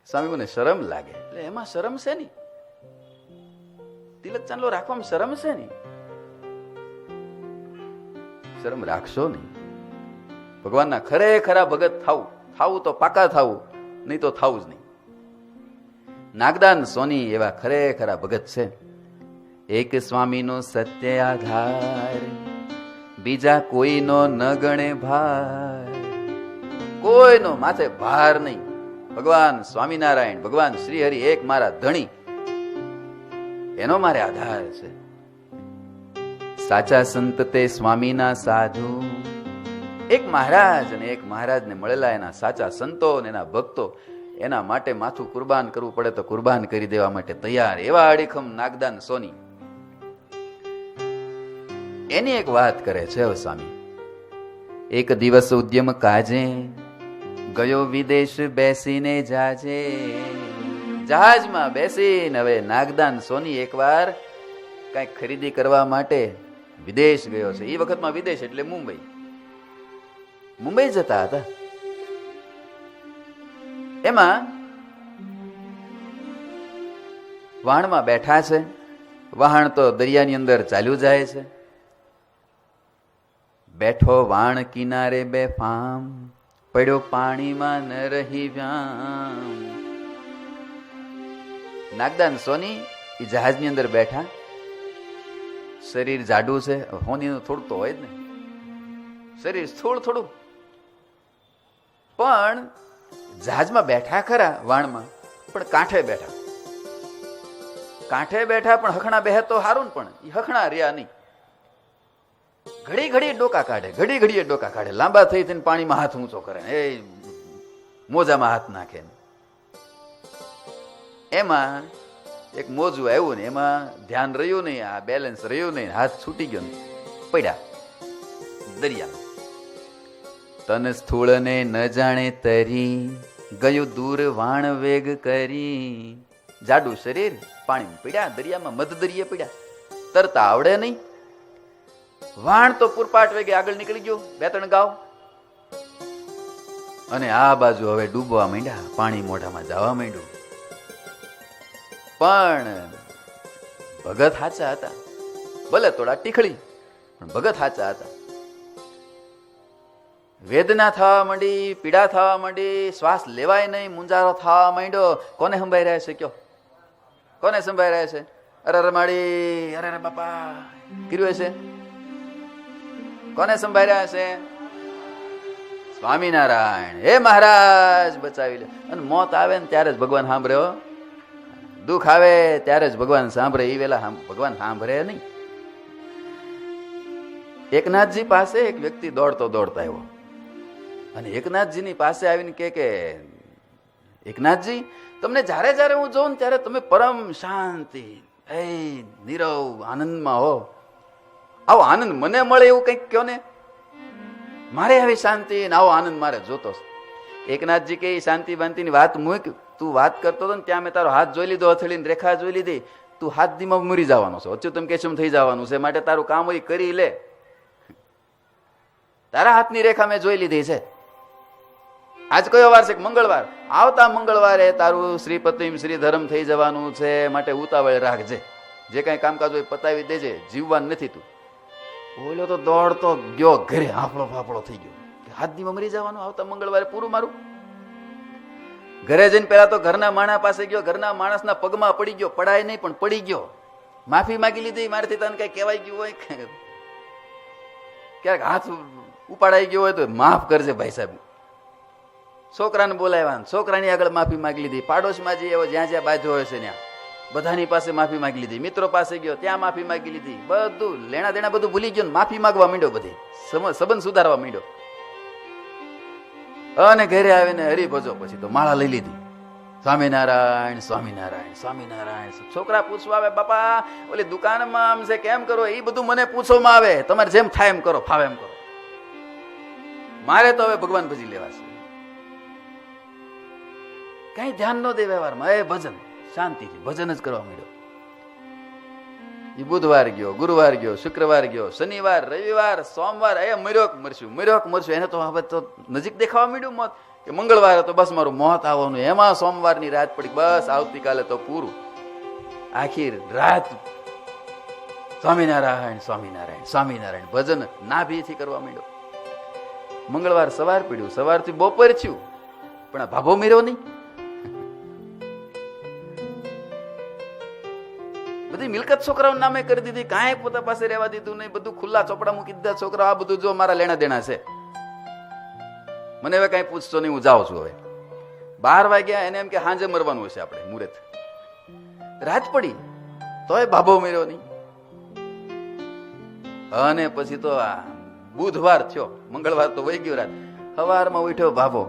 સ્વામી મને શરમ લાગે. એટલે એમાં શરમ છે નહીં. તિલક ચાંદલો રાખવામાં શરમ છે નહીં. શરમ રાખશો નહીં. ભગવાનના ખરેખરા ભગત થાવું તો પાકા થાવું, નહીં તો થાવું જ નહીં. નાગદાન સોની એવા ખરેખરા ભગત છે. એક સ્વામીનો સત્ય આધાર, બીજા કોઈનો ન ગણે ભાર. કોઈનો માથે ભાર નહીં. ભગવાન સ્વામિનારાયણ, ભગવાન શ્રી હરિ એક મારા ધણી, એનો મારે આધાર છે. સાચા સંત તે સ્વામીના સાધુ. એક મહારાજ અને એક મહારાજને મળેલા એના સાચા સંતો અને એના ભક્તો, એના માટે માથું કુરબાન કરવું પડે તો કુરબાન કરી દેવા માટે તૈયાર. એવા અડીખમ નાગદાન સોની. એની એક વાત કરે છે સ્વામી. એક દિવસ ઉદ્યમ કાજે, ગયો વિદેશ બેસીને જાજે. જહાજમાં બેસીને હવે નાગદાન સોની એકવાર કઈક ખરીદી કરવા માટે વિદેશ ગયો છે. એ વખતમાં વિદેશ એટલે મુંબઈ. મુંબઈ જતા હતા. એમાં વહાણમાં બેઠા છે. વહાણ તો દરિયાની અંદર ચાલ્યું જાય છે. બેઠો વાણ કિનારે બેફામ, પડ્યો પાણીમાં ન રહી વ્યામ. નાગદાન સોની એ જહાજની અંદર બેઠા. શરીર જાડું છે, હોનીનું થોડું તો હોય જ ને, શરીર થોડું થોડું. પણ જહાજમાં બેઠા ખરા, વાણમાં, પણ કાંઠે બેઠા. કાંઠે બેઠા પણ હખણા બેહે તો હારું ને, પણ એ હખણા રહ્યા નહીં. ઘડી ઘડી ડોકા કાઢે, ઘડી ઘડીએ ડોકા કાઢે. લાંબા થઈ થઈને પાણીમાં હાથ ઊંચો કરે, એ મોજામાં હાથ નાખે. એમાં એક મોજું આવ્યું ને, એમાં ધ્યાન રહ્યું નહીં, આ બેલેન્સ રહ્યું નહીં, હાથ છૂટી ગયો ને પડ્યા દરિયા. તન સ્થૂળ ને ન જાણે તરી, ગયું દૂર વાણ વેગ કરી. જાડું શરીર પાણીમાં પડ્યા, દરિયામાં મધ દરિયે પડ્યા. તરતા આવડે નહીં. વાણ તો પૂરપાટ વેગે આગળ નીકળી ગયું 2-3 ગાવ. અને આ બાજુ હવે ડૂબવા માંડ્યા, પાણી મોઢામાં જવા માંડ્યું. પણ ભગત હાચા હતા. ભલે થોડા ટીખળી, પણ ભગત હાચા હતા. વેદના થવા માંડી, પીડા થવા માંડી, શ્વાસ લેવાય નહીં, મુંજારો થવા માંડ્યો. કોને સંભાઈ રહ્યા છે? કયો કોને સંભાઈ રહ્યા છે? અરે માડી, અરે બાપા કર્યું છે. કોને સંભાઈ રહ્યા છે? સ્વામિનારાયણ. હે મહારાજ બચાવી લે. અને મોત આવે ને ત્યારે જ ભગવાન સાંભળે. દુઃખ આવે ત્યારે જ ભગવાન સાંભળે. એ વેલા ભગવાન સાંભળે નહીં. એકનાથજી પાસે એક વ્યક્તિ દોડતો દોડતા આવ્યો. અને એકનાથજીની પાસે આવીને કે એકનાથજી, તમને જ્યારે જ્યારે હું જોઉં ત્યારે તમે પરમ શાંતિ, નીરવ આનંદમાં હો. આવો આનંદ મને મળે એવું કંઈક કયો ને. મારે આવી શાંતિ ને આવો આનંદ મારે જોતો. એકનાથજી કે શાંતિ બાંતિની વાત મૂક. તું વાત કરતો હતો ને ત્યાં મેં તારો હાથ જોઈ લીધો, હથેળીની રેખા જોઈ લીધી. તું હાથ દીમાં મરી જવાનો છો, અચ્યુતમ કેશમ થઈ જવાનું છે. માટે તારું કામ હોય કરી લે. તારા હાથની રેખા મેં જોઈ લીધી છે. આજ કયો વાર છે? મંગળવાર. આવતા મંગળવારે તારું શ્રીપતિમ શ્રીધરમ થઈ જવાનું છે. માટે ઉતાવળ રાખજે. જે કઈ કામકાજ હોય પતાવી દેજે. જીવવાનું નથી તું. બોલ્યો તો દોડતો ગયો ઘરે, હાફળો ફાફળો થઈ ગયો. હાથ દીમાં મરી જવાનું, આવતા મંગળવારે પૂરું મારું. ઘરે જઈને પેલા તો ઘરના માણસ પાસે ગયો. ઘરના માણસના પગમાં પડી ગયો. પડાય નહીં પણ પડી ગયો. માફી માંગી લીધી. મારાથી તને કઈ કહેવાય ગયું હોય, ક્યારેક હાથ ઉપાડાઈ ગયો હોય તો માફ કરજે ભાઈ સાહેબ. છોકરાને બોલાવ્યા, છોકરાની આગળ માફી માંગી લીધી. પાડોશમાં જે એવો જ્યાં જ્યાં બાજુ હોય છે ત્યાં બધાની પાસે માફી માંગી લીધી. મિત્રો પાસે ગયો, ત્યાં માફી માંગી લીધી. બધું લેણા દેણા બધું ભૂલી ગયો, માફી માંગવા માંડ્યો. બધી સંબંધ સુધારવા માંડ્યો. અને ઘરે આવીને હરિભજો. પછી તો માળા લઈ લીધી. સ્વામિનારાયણ સ્વામિનારાયણ સ્વામિનારાયણ. છોકરા પૂછવા આવે, બાપા ઓલી દુકાનમાં આમ છે કેમ કરો? એ બધું મને પૂછવામાં આવે. તમારે જેમ થાય એમ કરો, ફાવે એમ કરો. મારે તો હવે ભગવાન ભજી લેવા છે. કઈ ધ્યાન ન દે વ્યવહારમાં. એ ભજન શાંતિથી ભજન જ કરવા માંડ્યો. એ બુધવાર ગયો, ગુરુવાર ગયો, શુક્રવાર ગયો, શનિવાર, રવિવાર, સોમવાર, એ મર્યું. એને તો હવે તો નજીક દેખાવા માંડ્યું મોત. કે મંગળવારે તો બસ મારું મોત આવવાનું. એમાં સોમવારની રાત પડી, બસ આવતીકાલે તો પૂરું. આખી રાત સ્વામિનારાયણ સ્વામિનારાયણ સ્વામિનારાયણ ભજન નાભીથી કરવા માંડ્યો. મંગળવાર સવાર પીડ્યું, સવારથી બપોર થયું, પણ આ ભાભો મેર્યો નહીં. બધી મિલકત છોકરાઓના નામે કરી દીધી, કાંઈ પોતા પાસે રહેવા દીધું નહીં, બધું ખુલ્લા ચોપડા મૂકી દીધા. છોકરા આ બધું જો મારા લેણા દેણા છે, મને હવે કઈ પૂછશો નહીં, હું જાઉં છું. હવે 12 વાગ્યા, એને એમ કે હાંજે મરવાનું હશે આપણે મુહૂર્ત. રાત પડી તોય ભાભો મેર્યો નહીં. અને પછી તો આ બુધવાર થયો, મંગળવાર તો વહી ગયો રાત. સવારમાં ઉઠ્યો ભાભો,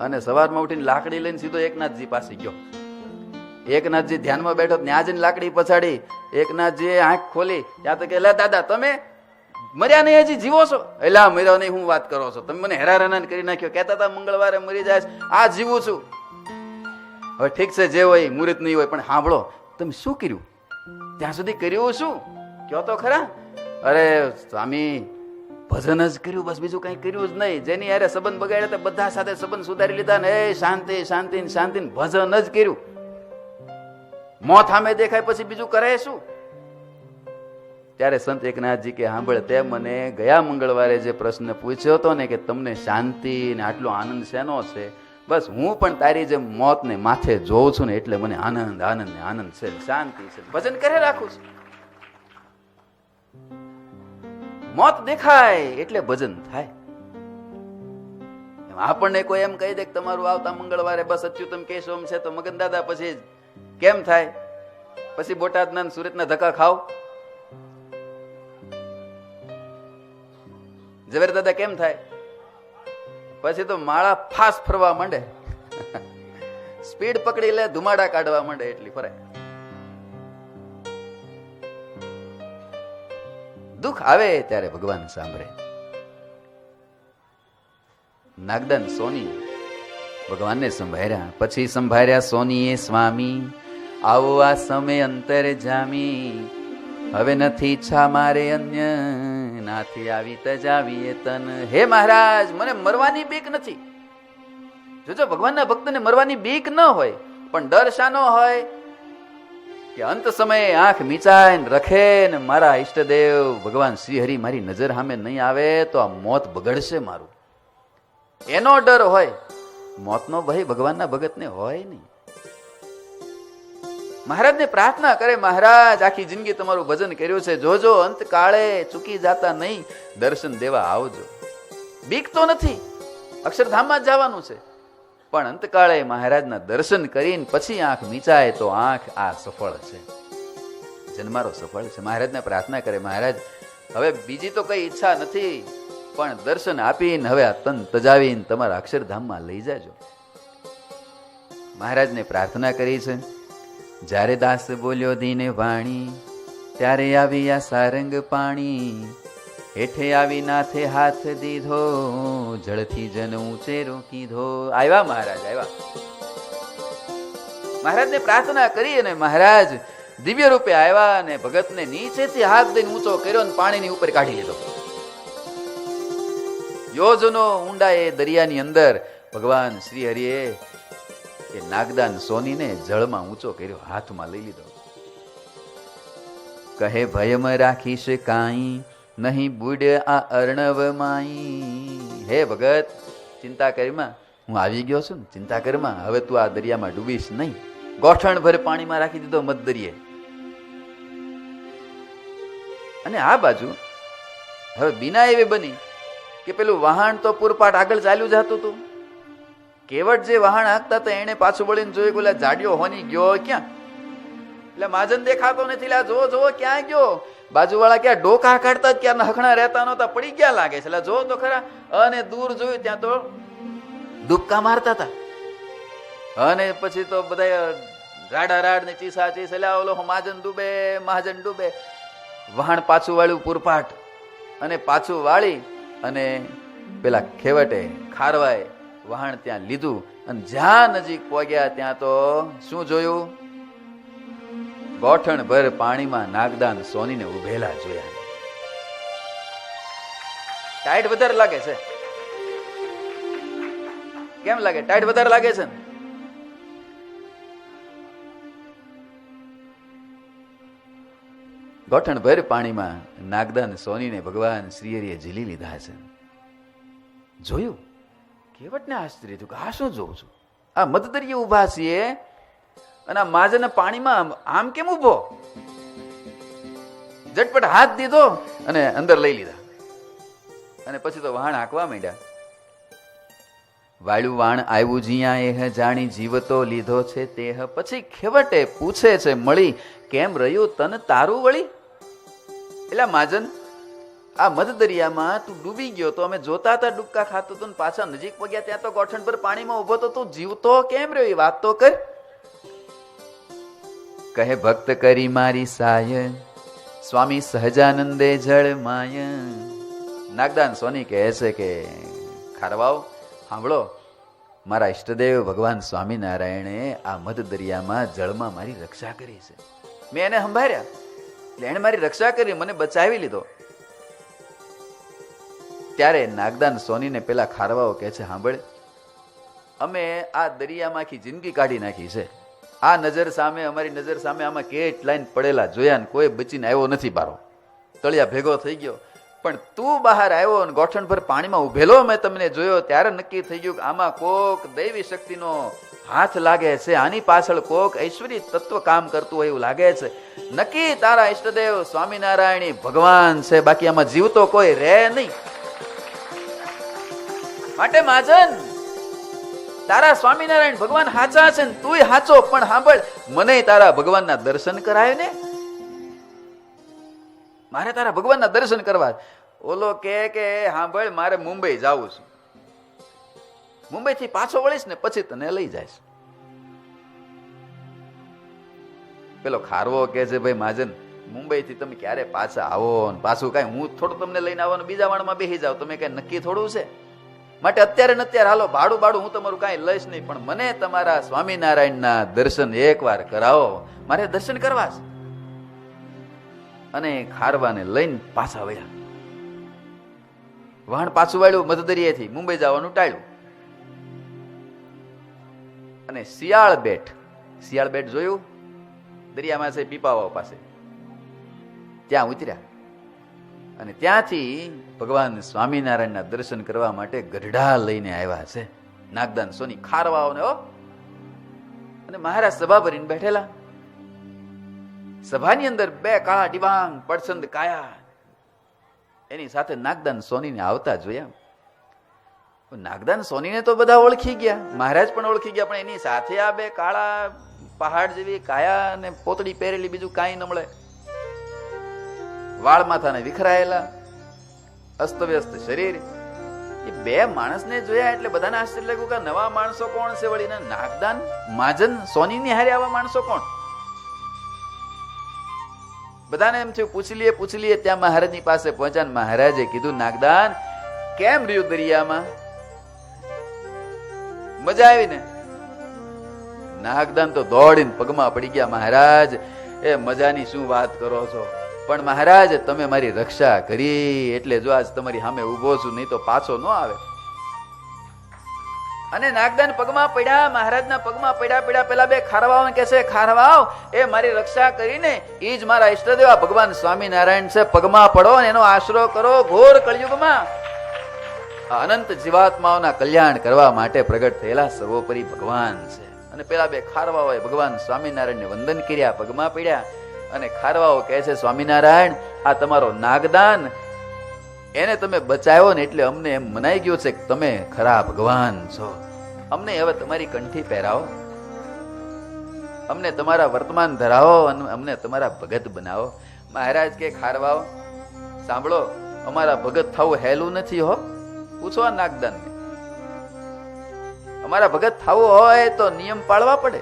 અને સવારમાં ઉઠીને લાકડી લઈને સીધો એકનાથજી પાસે ગયો. એકનાથજી ધ્યાનમાં બેઠો, ત્યાં જઈને લાકડી પછાડી. એકનાથજી આંખ ખોલી, ત્યાં તો કે લે દાદા તમે મર્યા નહીં, હજી જીવો છો? એલા મર્યો નહીં, હું વાત કરો છો તમે? મને હેરાન કરી નાખ્યો. કહેતા હતા મંગળવારે મરી જાય, આ જીવું છું. હવે ઠીક છે, જે હોય મુહૂર્ત નહીં હોય, પણ સાંભળો, તમે શું કર્યું ત્યાં સુધી? કર્યું શું કયો તો ખરા? અરે સ્વામી ભજન જ કર્યું, બસ બીજું કઈ કર્યું જ નહીં. જેની યારે સંબંધ બગાડ્યા હતા બધા સાથે સંબંધ સુધારી લીધા ને એ શાંતિ શાંતિ શાંતિ ભજન જ કર્યું. મોત સામે દેખાય પછી બીજું કરે શું? ત્યારે સંત એકનાથજી કે સાંભળ, તે મને ગયા મંગળવારે જે પ્રશ્ન પૂછ્યો હતો ને કે તમને શાંતિ ને આટલો આનંદ શેનો છે, બસ હું પણ તારી જેમ મોતને માથે જોઉં છું ને એટલે મને આનંદ આનંદ ને આનંદ છે, શાંતિ છે, ભજન કરે રાખું છું. મોત દેખાય એટલે ભજન થાય. આપણને કોઈ એમ કહી દે કે તમારું આવતા મંગળવારે બસ અચ્યુતમ કેશવમ છે, તો મગન દાદા પછી કેમ થાય? પછી બોટાદના સુરતના ધક્કા ખાવ? ઝવેર દાદા કેમ થાય? પછી તો માળા ફાસ ફરવા માંડે, સ્પીડ પકડી લે, ધુમાડા કાઢવા માંડે, એટલી ફરાય. દુઃખ આવે ત્યારે ભગવાન સાંભળે. નાગદાન સોની ભગવાનને સંભાળ્યા, પછી સંભાળ્યા સોનીએ સ્વામી, આવો આ સમય અંતર જામી, હવે નથી ઈચ્છા મારે અન્ય, નાથી આવી તજાવીએ તન. હે મહારાજ, મને મરવાની બીક નથી. જોજો ભગવાનના ભક્તને મરવાની બીક ન હોય, પણ ડર શાનો હોય કે અંત સમયે આંખ મીચાય ને રખે ને મારા ઈષ્ટદેવ ભગવાન શ્રી હરિ મારી નજર સામે નહીં આવે તો આ મોત બગડશે મારું, એનો ડર હોય. મોતનો ભય ભગવાનના ભગતને હોય નહીં. મહારાજને પ્રાર્થના કરે, મહારાજ આખી જિંદગી તમારું ભજન કર્યું છે, જોજો અંતકાળે ચૂકી જાતા નહીં, દર્શન દેવા આવજો. બીક તો નથી, અક્ષરધામમાં જ જવાનું છે, પણ અંતકાળે મહારાજના દર્શન કરીને પછી આંખ મીચાય તો આંખ આ સફળ છે, જન્મારો સફળ છે. મહારાજને પ્રાર્થના કરે, મહારાજ હવે બીજી તો કઈ ઈચ્છા નથી, પણ દર્શન આપીને હવે આ તન તજાવીને તમારા અક્ષરધામમાં લઈ જાજો. મહારાજને પ્રાર્થના કરી છે. જ્યારે દાસ બોલ્યો દીને વાણી, ત્યારે આવી આ સારંગ પાણી, હેઠે આવી નાથે હાથ દીધો, જળથી જન ઊંચેરો કીધો. આવ્યા મહારાજ, આવ્યા. મહારાજને પ્રાર્થના કરી અને મહારાજ દિવ્ય રૂપે આવ્યા અને ભગતને નીચેથી હાથ દઈને ઊંચો કર્યો અને પાણીની ઉપર કાઢી લીધો. યોજનો ઊંડા એ દરિયાની અંદર ભગવાન શ્રી હરિએ એ નાગદાન સોનીને જળમાં ઊંચો કર્યો, હાથમાં લઈ લીધો. કહે ભયમાં રાખીશ કાંઈ, નહીં બુડ આ અર્ણવ માઈ. હે ભગત, ચિંતા કરીમાં, હું આવી ગયો છું ને, ચિંતા કરીમાં, હવે તું આ દરિયામાં ડૂબીશ નહીં. ગોઠણ ભર પાણીમાં રાખી દીધો મધ દરિયે. અને આ બાજુ હવે બીના એવી બની કે પેલું વહાણ તો પૂરપાટ આગળ ચાલ્યું જતું હતું. કેવટ જે વહાણ હાંકતા હતા એને પાછું વળીને જોયું, બોલે જાડિયો હોની ગયો ક્યાં? એટલે મહાજન દેખાતો નથી, જો જો ક્યાં ગયો? બાજુવાળા ક્યાં ડોકા કાઢતા ક્યાં હખણા રહેતા નહોતા, પડી ગયા લાગે છે, જો તો ખરા. અને દૂર જોયું ત્યાં તો દુબકા મારતા હતા. અને પછી તો બધા રાડા રાડ ને ચીસા ચીસ, એટલે ઓલો મહાજન ડૂબે, મહાજન ડૂબે. વહાણ પાછું વાળ્યું પૂરપાટ, અને પાછું વાળી અને પેલા ખેવટે ખારવાય વહાણ ત્યાં લીધું અને જ્યાં નજીક પહોંચ્યા ત્યાં તો શું જોયું? ગોઠણ ભર પાણીમાં નાગદાન સોનીને ઉભેલા જોયા. ટાઈટ વધારે લાગે છે. કેમ લાગે? ટાઈટ વધારે લાગે છે ને? ગોઠણ ભર પાણીમાં નાગદાન સોનીને ભગવાન શ્રીહરિએ ઝીલી લીધા છે. જોયું, કેવટને આશ્ચર્ય થયું કે આ શું જોઉં છું? આ મધદરિયે ઉભા છીએ અને આ માજન પાણીમાં આમ કેમ ઉભો? ઝટપટ હાથ દીધો અને અંદર લઈ લીધા. અને પછી તો વહાણ હાંકવા માંડ્યા. વાળું વાણ આવ્યું જીયા એહ જાણી જીવતો લીધો છે તેહ. પછી ખેવટે પૂછે છે મળી કેમ રહ્યું તન તારું વળી? એટલે માજન, આ મધ દરિયામાં તું ડૂબી ગયો તો અમે જોતા હતા ડૂબકા ખાતો તો પાછા નજીક પગ્યા ત્યાં તો ગોઠણ પર પાણીમાં ઉભો તો તું જીવતો કેમ રહ્યો? એ વાત તો કર. કહે ભક્ત કરી મારી સાય સ્વામી સહજાનંદે જળ માય. નાગદાન સોની કહે છે કે ખારવાઓ સાંભળો, મારા ઈષ્ટદેવ ભગવાન સ્વામિનારાયણે આ મધ દરિયામાં જળમાં મારી રક્ષા કરી છે. મેં એને સંભાળ્યા એટલે એને મારી રક્ષા કરી, મને બચાવી લીધો. ત્યારે નાગદાન સોનીને પેલા ખારવાઓ કહે છે સાંભળ, અમે આ દરિયામાંથી જિંદગી કાઢી નાખી છે. આ નજર સામે, અમારી નજર સામે આમાં કેટલાય પડેલા જોયા ને કોઈ બચીને આવ્યો નથી. બારો તળિયા ભેગો થઈ ગયો, પણ તું બહાર આવ્યો અને ગોઠણ પર પાણીમાં ઉભેલો મેં તમને જોયો ત્યારે નક્કી થઈ ગયું કે આમાં કોક દૈવી શક્તિનો હાથ લાગે છે. આની પાછળ કોક ઐશ્વર્ય તત્વ કામ કરતું હોય એવું લાગે છે. નક્કી તારા ઈષ્ટદેવ સ્વામિનારાયણ ભગવાન છે, બાકી આમાં જીવતો કોઈ રહે નહીં. માટે માજન, તારા સ્વામિનારાયણ ભગવાન હાચા છે ને તુંય હાચો, પણ સાંભળ, મને તારા ભગવાનના દર્શન કરાય ને. મારે તારા ભગવાનના દર્શન કરવા. ઓલો કે સાંભળ, મારે મુંબઈ જાવું છું, મુંબઈ થી પાછો વળીશ ને પછી તને લઈ જઈશ. પેલો ખારવો કે છે ભાઈ માજન, મુંબઈ થી તમે ક્યારે પાછા આવો ને પાછું કઈ હું થોડું તમને લઈને આવવાનું બીજા વાણમાં બેસી જાવ, તમે કઈ નક્કી થોડું છે. માટે અત્યારે ને અત્યારે હાલો, ભાડું હું તમારું કઈ લઈશ નહીં, પણ મને તમારા સ્વામિનારાયણના દર્શન એકવાર કરાવો, મારે દર્શન કરવા છે. અને ખારવાને લઈને પાછા વળ્યા. વહાણ પાછું વાળ્યું, મધદરિયેથી મુંબઈ જવાનું ટાળ્યું. અને શિયાળ બેટ જોયું દરિયામાં છે પીપાવાવ પાસે, ત્યાં ઉતર્યા. અને ત્યાંથી ભગવાન સ્વામિનારાયણના દર્શન કરવા માટે ગઢડા લઈને આવ્યા છે નાગદાન સોની. ખારવાઓને અને મહારાજ સભા ભરીને બેઠેલા. સભાની અંદર બે કાળા ડિબાંગ પડસંદ કાયા એની સાથે નાગદાન સોનીને આવતા જોયા. નાગદાન સોનીને તો બધા ઓળખી ગયા, મહારાજ પણ ઓળખી ગયા, પણ એની સાથે આ બે કાળા પહાડ જેવી કાયા અને પોતડી પહેરેલી બીજું કાંઈ ન મળે. વાળ માથાને વિખરાયેલા, અસ્તવ્યસ્ત શરીર. એ બે માણસને જોયા એટલે બધાને આશ્ચર્ય લાગ્યું કે નવા માણસો કોણ છે વળી? નાગદાન માજન સોનીની હારે આવા માણસો કોણ? બધાને એમ થયું પૂછી લઈએ. ત્યાં મહારાજની પાસે પહોંચ્યા. મહારાજે કીધું, નાગદાન કેમ રહ્યું દરિયામાં? મજા આવી ને? નાગદાન તો દોડીને પગમાં પડી ગયા. મહારાજ, એ મજાની શું વાત કરો છો? પણ મહારાજ તમે મારી રક્ષા કરી એટલે જો આજ તમારી સામે ઉભો છું, નહીં તો પાછો ન આવે. અને નાગદાન પગમાં પડ્યા, મહારાજના પગમાં પડ્યા. પેલા બે ખારવાઓ કે છે, ખારવાઓ એ મારી રક્ષા કરીને એ જ મારા ઈષ્ટદેવ ભગવાન સ્વામિનારાયણ છે, પગમાં પડો અને એનો આશરો કરો. ઘોર કળિયુગમાં અનંત જીવાત્માઓના કલ્યાણ કરવા માટે પ્રગટ થયેલા સર્વોપરી ભગવાન છે. અને પેલા બે ખારવાઓએ ભગવાન સ્વામિનારાયણને વંદન કર્યા, પગમાં પડ્યા. અને ખારવાઓ કહે છે, સ્વામિનારાયણ આ તમારો નાગદાન એને તમે બચાવ્યો ને એટલે અમને એમ મનાઈ ગયું છે કે તમે ખરા ભગવાન છો. અમને હવે તમારી કંઠી પહેરાવો, અમને તમારા વર્તમાન ધરાવો અને અમને તમારા ભગત બનાવો. મહારાજ કે ખારવાઓ સાંભળો, અમારા ભગત થવું હેલું નથી હો. પૂછો નાગદાનને. અમારા ભગત થવું હોય તો નિયમ પાળવા પડે.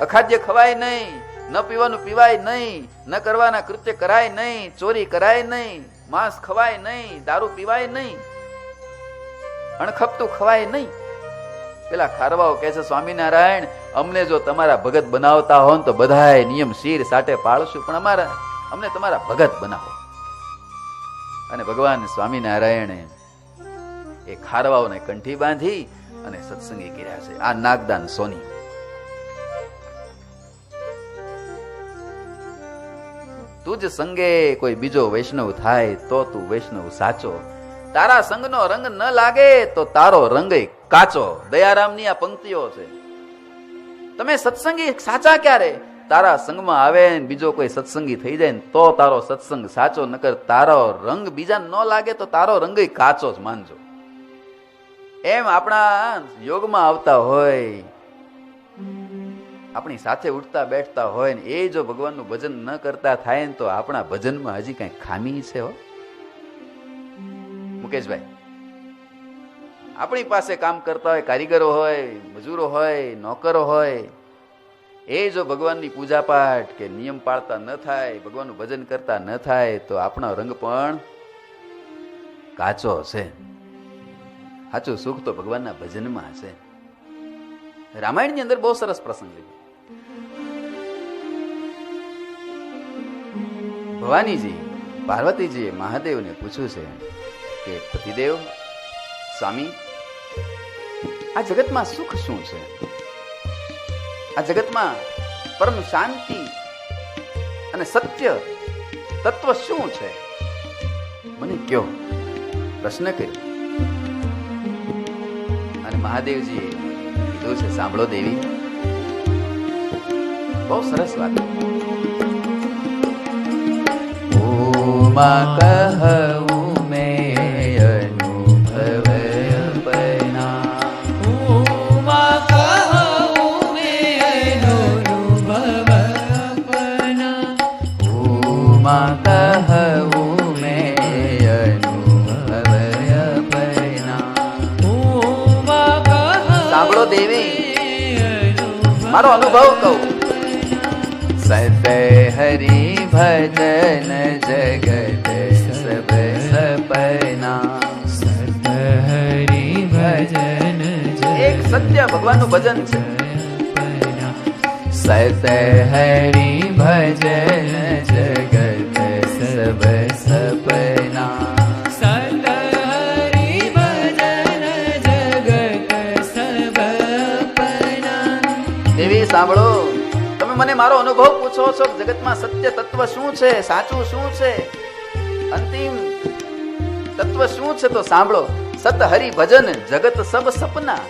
અખાદ્ય ખવાય નહીં, ન પીવાનું પીવાય નહીં, ન કરવાના કૃત્ય કરાય નહીં, ચોરી કરાય નહીં, માંસ ખવાય નહીં, દારૂ પીવાય નહીં. અણખપતું ખવાય નહીં. પેલા ખારવાઓ કહે છે, સ્વામિનારાયણ, અમને જો તમારા ભગત બનાવતા હો તો બધાય નિયમ શીર સાટે પાળશું, પણ અમને તમારા ભગત બનાવો. અને ભગવાન સ્વામિનારાયણે એ ખારવાઓને કંઠી બાંધી અને સત્સંગી કર્યા છે. આ નાગદાન સોની. તુજ સંગે કોઈ બીજો વૈષ્ણવ થાય તો તું વૈષ્ણવ સાચો. તારા સંગનો રંગ ન લાગે તો તારો રંગ કાચો. દયારામની આ પંક્તિઓ છે. તમે સત્સંગી સાચા ક્યારે? તારા સંગમાં આવે ને બીજો કોઈ સત્સંગી થઈ જાય ને તો તારો સત્સંગ સાચો. નકર તારો રંગ બીજા ન લાગે તો તારો રંગ કાચો જ માનજો. એમ આપણા યોગમાં આવતા હોય, આપણી સાથે ઉઠતા બેઠતા હોય ને એ જો ભગવાનનું ભજન ન કરતા થાય ને તો આપણા ભજનમાં હજી કઈ ખામી છે. હો મુકેશભાઈ, આપણી પાસે કામ કરતા હોય, કારીગરો હોય, મજૂરો હોય, નોકરો હોય, એ જો ભગવાનની પૂજા પાઠ કે નિયમ પાળતા ન થાય, ભગવાનનું ભજન કરતા ન થાય તો આપણો રંગ પણ કાચો છે. સાચું સુખ તો ભગવાનના ભજનમાં છે. રામાયણની અંદર બહુ સરસ પ્રસંગ છે. ભવાનીજી પાર્વતીજીએ મહાદેવને પૂછ્યું છે કે પતિદેવ, સ્વામી, આ જગતમાં સુખ શું છે? આ જગતમાં પરમ શાંતિ અને સત્ય તત્વ શું છે? મને કયો. પ્રશ્ન કર્યો અને મહાદેવજીએ કીધું છે, સાંભળો દેવી, બહુ સરસ વાત. ઉમા કહું મેં અનુભવ અપના. ઉમા કહું મેં અનુભવ અપના. ઉમા કહું મેં અનુભવ અપના. ઉમા કહું. સાંભળો દેવી, મારો અનુભવ કહું. સત હરિ ભજન જગત સબ સપના. સત હરિ ભજન એક સત્ય ભગવાનનું ભજન છે. સત હરિ ભજન જગત સબ સપના. સત હરિ ભજન જગત સબ સપના. દેવી સાંભળો, તમે મને મારો અનુભવ પૂછો છો. જગતમાં સત્ય તત્વ શું છે? સાચું શું છે? અંતિમ તત્વ શું છે? તો સાંભળો. સત હરિ ભજન જગત સબ સપના.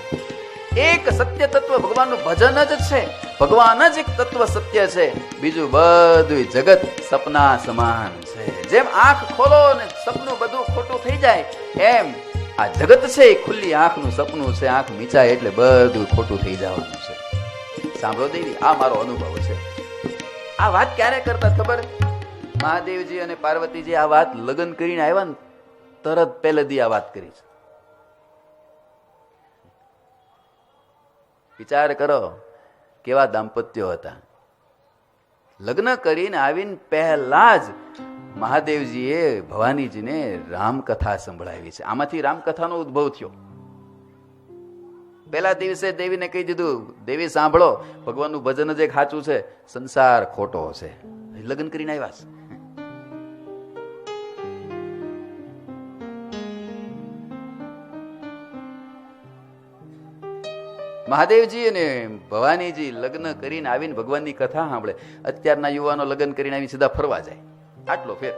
એક સત્ય તત્વ ભગવાનનું ભજન જ છે. ભગવાન જ એક તત્વ સત્ય છે. બીજું બધું જગત સપના સમાન છે. જેમ આંખ ખોલો ને સપનું બધું ખોટું થઈ જાય, એમ આ જગત છે એ ખુલ્લી આંખનું સપનું છે. આંખ મીચાય એટલે બધું ખોટું થઈ જવાનું છે. સાંભળો દેવી, આ મારો અનુભવ છે. આ વાત ક્યારે કરતા ખબર? મહાદેવજી અને પાર્વતીજી આ વાત લગ્ન કરીને આવ્યા ને તરત પહેલેથી આ વાત કરી છે. વિચાર કરો કેવા દાંપત્યો હતા. લગ્ન કરીને આવીને પહેલા જ મહાદેવજીએ ભવાનીજીને રામકથા સંભળાવી છે. આમાંથી રામકથાનો ઉદ્ભવ થયો. પહેલા દિવસે દેવીને કહી દીધું, દેવી સાંભળો, ભગવાનનું ભજન જ એક સાચું છે, સંસાર ખોટો છે. લગ્ન કરીને આવ્યા છે. મહાદેવજી અને ભવાનીજી લગ્ન કરીને આવીને ભગવાનની કથા સાંભળે. અત્યારના યુવાનો લગ્ન કરીને આવીને સીધા ફરવા જાય. આટલો ફેર.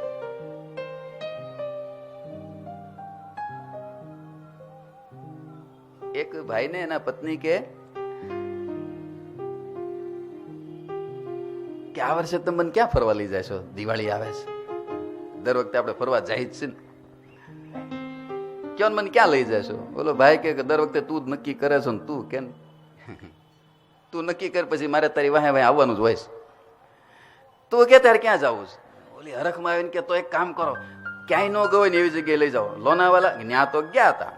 એક ભાઈ ને એના પત્ની કે આ વર્ષે તમે મને ક્યાં ફરવા લઈ જાય છો? દિવાળી આવે છે, દર વખતે આપણે ફરવા જાય જ છે ને. ક્યાં મને ક્યાં લઈ જાય છો? બોલો ભાઈ કે દર વખતે તું જ નક્કી કરે છો ને તું કેમ? તું નક્કી કર, પછી મારે તારી વાહે વાહે આવવાનું જ હોય છે. તું કે ત્યારે ક્યાં જવું છે? ઓલી હરખમાં આવીને કે તો એક કામ કરો, ક્યાંય ન ગયો ને એવી જગ્યાએ લઈ જાઓ. લોનાવાલા ત્યાં તો ગયા હતા,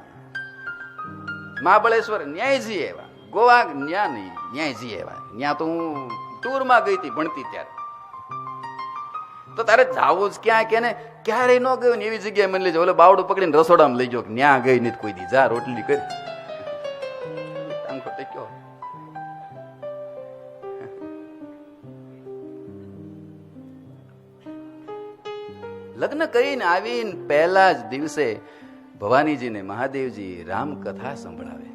મહાબળેશ્વર ન્યાય જઈએ એવા, ગોવા ન્યા નહીં ન્યાય જઈએ એવા. ત્યાં તો હું ટૂરમાં ગઈ હતી ભણતી ત્યારે. તો તારે જાવું જ ક્યાં કે ને ક્યારેય ન ગયો ને એવી જગ્યાએ મને લઈ જાઓ. ઓલે બાવડું પકડીને રસોડામાં લઈ જાઓ, ન્યા ગઈ નથી કોઈ દી. જા રોટલી કરી આંખો ટેક્યો. લગ્ન કરીને આવીને પહેલા જ દિવસે ભવાનીજીને મહાદેવજી રામ કથા સંભળાવે.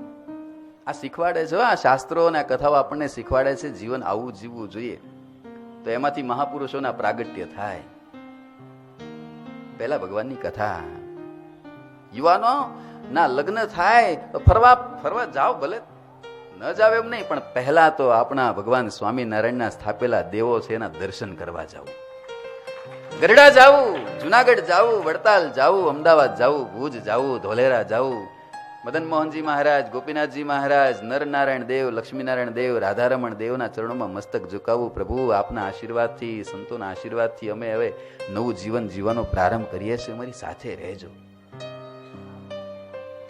આ શીખવાડે છે, આ શાસ્ત્રો અને આ કથાઓ આપણને શીખવાડે છે જીવન આવું જીવવું જોઈએ, તો એમાંથી મહાપુરુષોના પ્રાગટ્ય થાય. પહેલા ભગવાનની કથા. યુવાનો ના લગ્ન થાય તો ફરવા જાઓ, ભલે ન જાવ એમ નહીં, પણ પહેલા તો આપણા ભગવાન સ્વામિનારાયણના સ્થાપેલા દેવો છે એના દર્શન કરવા જાવ. ગરડા જાવું, જુનાગઢ જાવું, વડતાલ જાવું, અમદાવાદ જાવું, ભુજ જાવું, ધોલેરા જાવું, મદન મોહનજી મહારાજ, ગોપીનાથજી મહારાજ, નરનારાયણ દેવ, લક્ષ્મીનારાયણ દેવ, રાધારમણ દેવના ચરણોમાં મસ્તક ઝુકાવવું. પ્રભુ આપના આશીર્વાદથી, સંતોના આશીર્વાદથી અમે હવે નવું જીવન જીવવાનો પ્રારંભ કરીએ છીએ, અમારી સાથે રહેજો.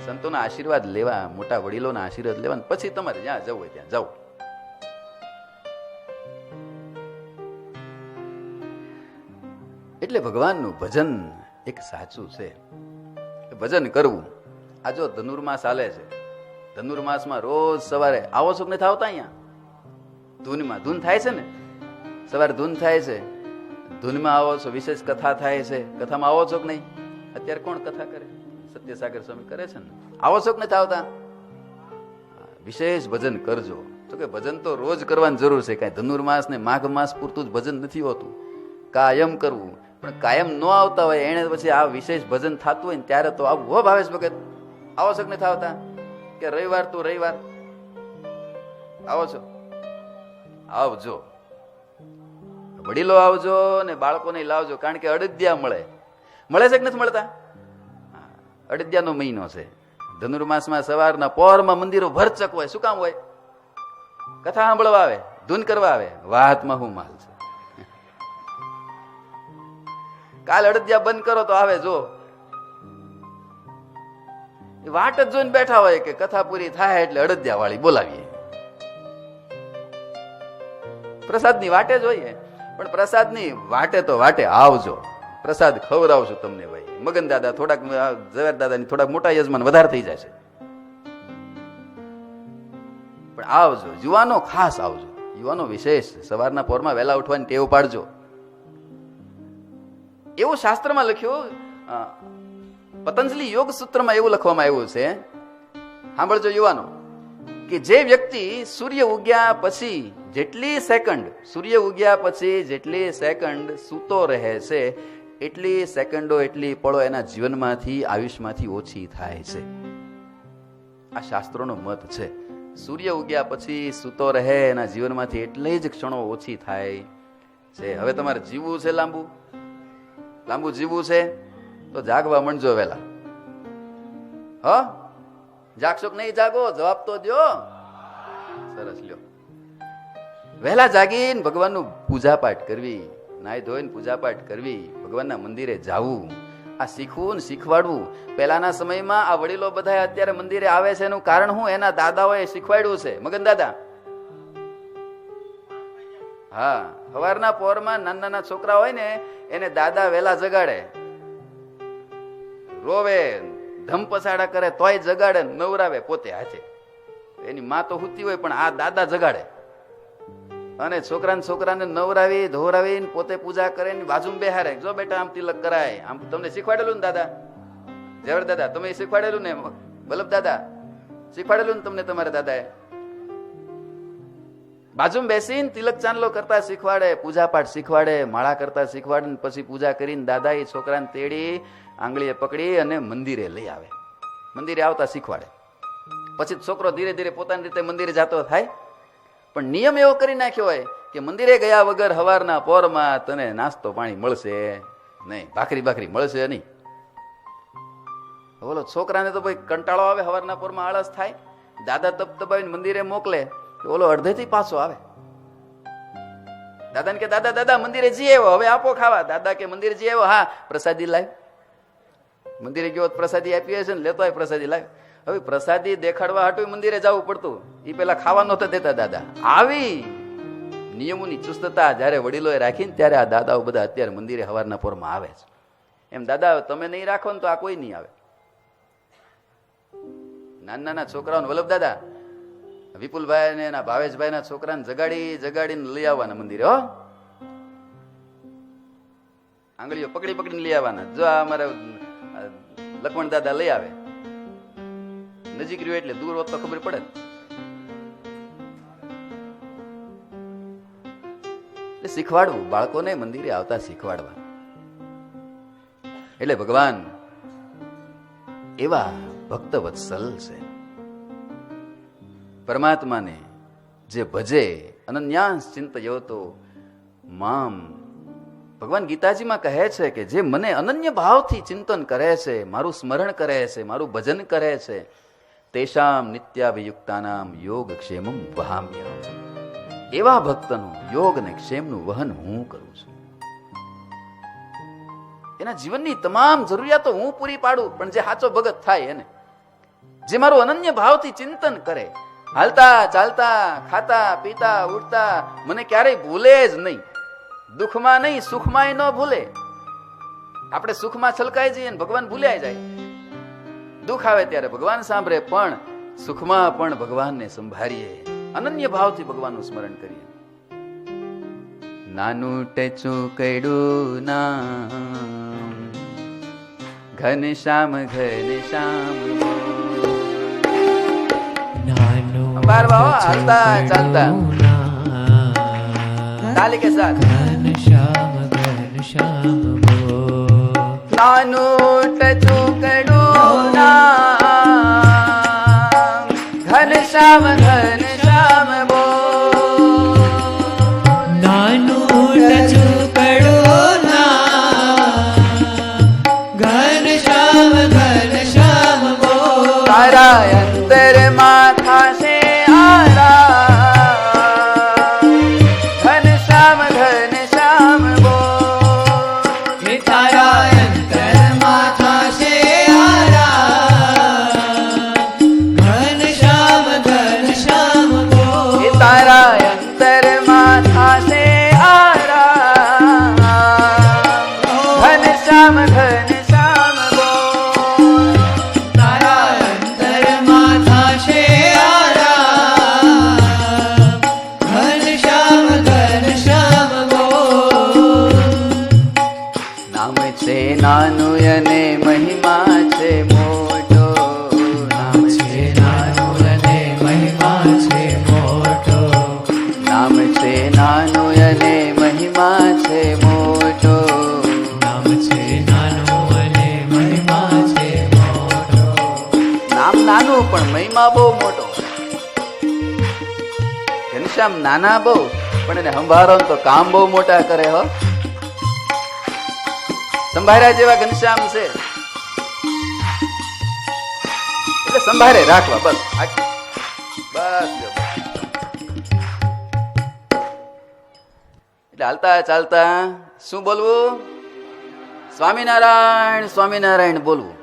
સંતોના આશીર્વાદ લેવા, મોટા વડીલોના આશીર્વાદ લેવા, પછી તમારે જ્યાં જવું હોય ત્યાં જાઓ. એટલે ભગવાનનું ભજન એક સાચું છે, ભજન કરવું. આ જો ધનુર્માસ હાલે છે, ધનુર્માસમાં રોજ સવારે આવો છો કે નથી આવતા? અહીંયા ધૂનમાં ધૂન થાય છે ને, સવારે ધૂન થાય છે, ધૂનમાં આવો છો, વિશેષ કથા થાય છે, કથામાં આવો છો કે નહીં? અત્યારે કોણ કથા કરે? સત્યસાગર સ્વામી કરે છે ને. આવો છો કે નથી આવતા? વિશેષ ભજન કરજો. તો કે ભજન તો રોજ કરવાની જરૂર છે, કાંઈ ધનુર્માસ ને માઘ માસ પૂરતું જ ભજન નથી હોતું, કાયમ કરવું. પણ કાયમ ન આવતા હોય એને પછી આ વિશેષ ભજન થતું હોય ને ત્યારે તો આવું. હો ભાવેશ ભગત, આવો છો કે નથી આવતા? કે રવિવાર તો રવિવાર આવો છો? આવજો, વડીલો આવજો ને બાળકોને લાવજો, કારણ કે અડદિયા મળે છે કે નથી મળતા? અડદિયાનો મહિનો છે. ધનુર્માસમાં સવારના પોરમાં મંદિરો ભરચક હોય. શું કામ હોય? કથા સાંભળવા આવે, ધૂન કરવા આવે. વાતમાં હું માલ છે. કાલ અડદિયા બંધ કરો તો આવે. જો વાટ જ જોઈને બેઠા હોય કે કથા પૂરી થાય એટલે અડદિયા વાળી બોલાવીએ. પ્રસાદની વાટે જ હોઈએ, પણ પ્રસાદની વાટે તો વાટે આવજો, પ્રસાદ ખવડાવશું તમને. ભાઈ મગન દાદા થોડાક, ઝવેર દાદાની થોડાક મોટા યજમાન વધારે થઈ જાય છે, પણ આવજો. યુવાનો ખાસ આવજો, યુવાનો વિશેષ સવારના પોરમાં વહેલા ઉઠવાની ટેવ પાડજો. એવું શાસ્ત્રમાં લખ્યું, પતંજલિ યોગ સૂત્રમાં એવું લખવામાં આવ્યું છે, સાંભળજો યુવાનો, કે જે વ્યક્તિ સૂર્ય ઉગ્યા પછી જેટલી સેકન્ડ સૂતો રહે છે, એટલી સેકન્ડો, એટલી પળો એના જીવનમાંથી, આયુષ્યમાંથી ઓછી થાય છે. આ શાસ્ત્રોનો મત છે. સૂર્ય ઉગ્યા પછી સૂતો રહે, એના જીવનમાંથી એટલી જ ક્ષણો ઓછી થાય છે. હવે તમારે જીવવું છે, લાંબુ જીવવું છે, તો જાગવા માંડજો વહેલા. જાગશો કે નહીં જાગો? જવાબ તો દો. સરસ, લ્યો. વહેલા જાગીને ભગવાનનું પૂજા પાઠ કરવી, નાઈ ધોઈને પૂજા પાઠ કરવી, ભગવાનના મંદિરે જાવું, આ શીખવું ને શીખવાડવું. પહેલાના સમયમાં આ વડીલો બધા અત્યારે મંદિરે આવે છે, એનું કારણ શું? એના દાદાઓએ શીખવાડ્યું છે. મગન દાદા, હા, સવારના પોરમાં નાના છોકરા હોય ને એને દાદા વેલા જગાડે, રોવે, ધમપસાડા કરે તોય જગાડે, નવરાવે પોતે હાથે. એની માં તો હુતી હોય પણ આ દાદા જગાડે, અને છોકરાને નવરાવી ધોરાવી પોતે પૂજા કરે, બાજુમાં બેહારે. જો બેટા આમ તિલક કરાય, આમ તમને શીખવાડેલું ને દાદા, ઝવેર દાદા તમે શીખવાડેલું ને, વલ્લભ દાદા શીખવાડેલું ને તમને તમારા દાદાએ. બાજુમાં બેસીને તિલક ચાંદલો કરતા શીખવાડે, પૂજા પાઠ શીખવાડે, માળા કરતા શીખવાડે. પછી પૂજા કરીને દાદા એ છોકરાને તેડી આંગળીએ પકડી અને મંદિરે લઈ આવે. મંદિરે આવતા શીખવાડે. પછી છોકરો ધીરે ધીરે પોતાની રીતે મંદિરે જતો થાય. પણ નિયમ એવો કરી નાખ્યો હોય કે મંદિરે ગયા વગર હવારના પોરમાં તને નાસ્તો પાણી મળશે નહીં, ભાખરી મળશે નહીં. બોલો, છોકરાને તો ભાઈ કંટાળો આવે, હવારના પોરમાં આળસ થાય. દાદા તપ તપાવીને મંદિરે મોકલે, ઓલો અડધેથી પાછો આવે. દાદાને કે દાદા મંદિરે જઈ આવ્યો, હવે આપો ખાવા. દાદા કે મંદિરે જઈ આવ્યો, હા પ્રસાદી લાવ. મંદિરે ગયો પ્રસાદી આપી હશે ને, લેતો હોય પ્રસાદી લાવ. હવે પ્રસાદી દેખાડવા હાટું મંદિરે જવું પડતું, એ પેલા ખાવા નહોતા દેતા દાદા. આવી નિયમોની ચુસ્તતા જયારે વડીલોએ રાખીને ત્યારે આ દાદાઓ બધા અત્યારે મંદિરે હવારના પોરમાં આવે છે. એમ દાદા તમે નહીં રાખો ને તો આ કોઈ નહીં આવે. નાના નાના છોકરાઓને વલ્લભ દાદા વિપુલભાઈ ને એના ભાવેશભાઈ ના છોકરાને જગાડીને લઈ આવવાના મંદિરે. હો, આંગળીઓ પકડીને લઈ આવવાના. જો આ અમારા લક્ષ્મણ દાદા લઈ આવે, નજીક રહ્યો એટલે દૂર હોત તો ખબર પડે. એટલે શીખવાડવું, બાળકોને મંદિરે આવતા શીખવાડવા. એટલે ભગવાન એવા ભક્ત વત્સલ છે. પરમાત્માને જે ભજે અનન્યાસ ચિંતયતો મામ, ભગવાન ગીતાજીમાં કહે છે કે જે મને અનન્ય ભાવથી ચિંતન કરે છે, મારું સ્મરણ કરે છે, મારું ભજન કરે છે, તેષામ નિત્યાભિયુક્તાનામ યોગ ક્ષેમમ વહામ્યહમ. એવા ભક્તનું યોગ ને ક્ષેમનું વહન હું કરું છું. એના જીવનની તમામ જરૂરિયાતો હું પૂરી પાડું, પણ જે સાચો ભગત થાય એને, જે મારું અનન્ય ભાવથી ચિંતન કરે, હાલતા ચાલતા ખાતા પીતા ઉઠતા મને ક્યારેય ભૂલે જ નહીં. દુઃખમાં નહીં સુખમાં ન ભૂલે. આપણે સુખમાં છલકાઈ જઈએ ને ભગવાન ભૂલાઈ જાય. દુઃખ આવે ત્યારે ભગવાન સાંભળે, પણ સુખમાં પણ ભગવાનને સંભાળીએ, અનન્ય ભાવથી ભગવાનનું સ્મરણ કરીએ. નાનું ટચું કડું નામ ઘનશ્યામ ઘનશ્યામ હાલતા ચાલતા તાલી કે સાથ ઘનશ્યામ ઘનશ્યામ નાનું ટચું કડું નામ ઘનશ્યામ ઘનશ્યામ બો. નાનું ટચું કડું નામ ઘનશ્યામ ઘનશ્યામ બો. તારા અંતરમાં થાશે આરામ ઘનશ્યામ ઘનશ્યામ બો. હે તારા અંતરમાં થાશે આરામ ઘનશ્યામ ઘનશ્યામ બો. એ તારા અંતરમાં થાશે આરામ ઘનશ્યામ ઘનશ્યામ બો. તારા અંતરમાં થાશે આરામ ઘનશ્યામ ઘનશ્યામ બો. નામ છે નાનું અને મહિમા છે મોટો. નામ છે નાનું અને મહિમા છે મોટો. નામ છે નાનું અને મહિમા છે મોટો. નામ છે નાનું અને મહિમા છે મોટો. નામ નાનું પણ મહિમા બહુ મોટો. ઘનશ્યામ નાના બહુ, પણ એને સંભાળો ને તો કામ બહુ મોટા કરે. હો, સંભાળ્યા જેવા ઘનશ્યામ છે એટલે સંભાળે રાખવા બસ. બસ એટલે હાલતા ચાલતા શું બોલવું? સ્વામિનારાયણ સ્વામિનારાયણ બોલવું.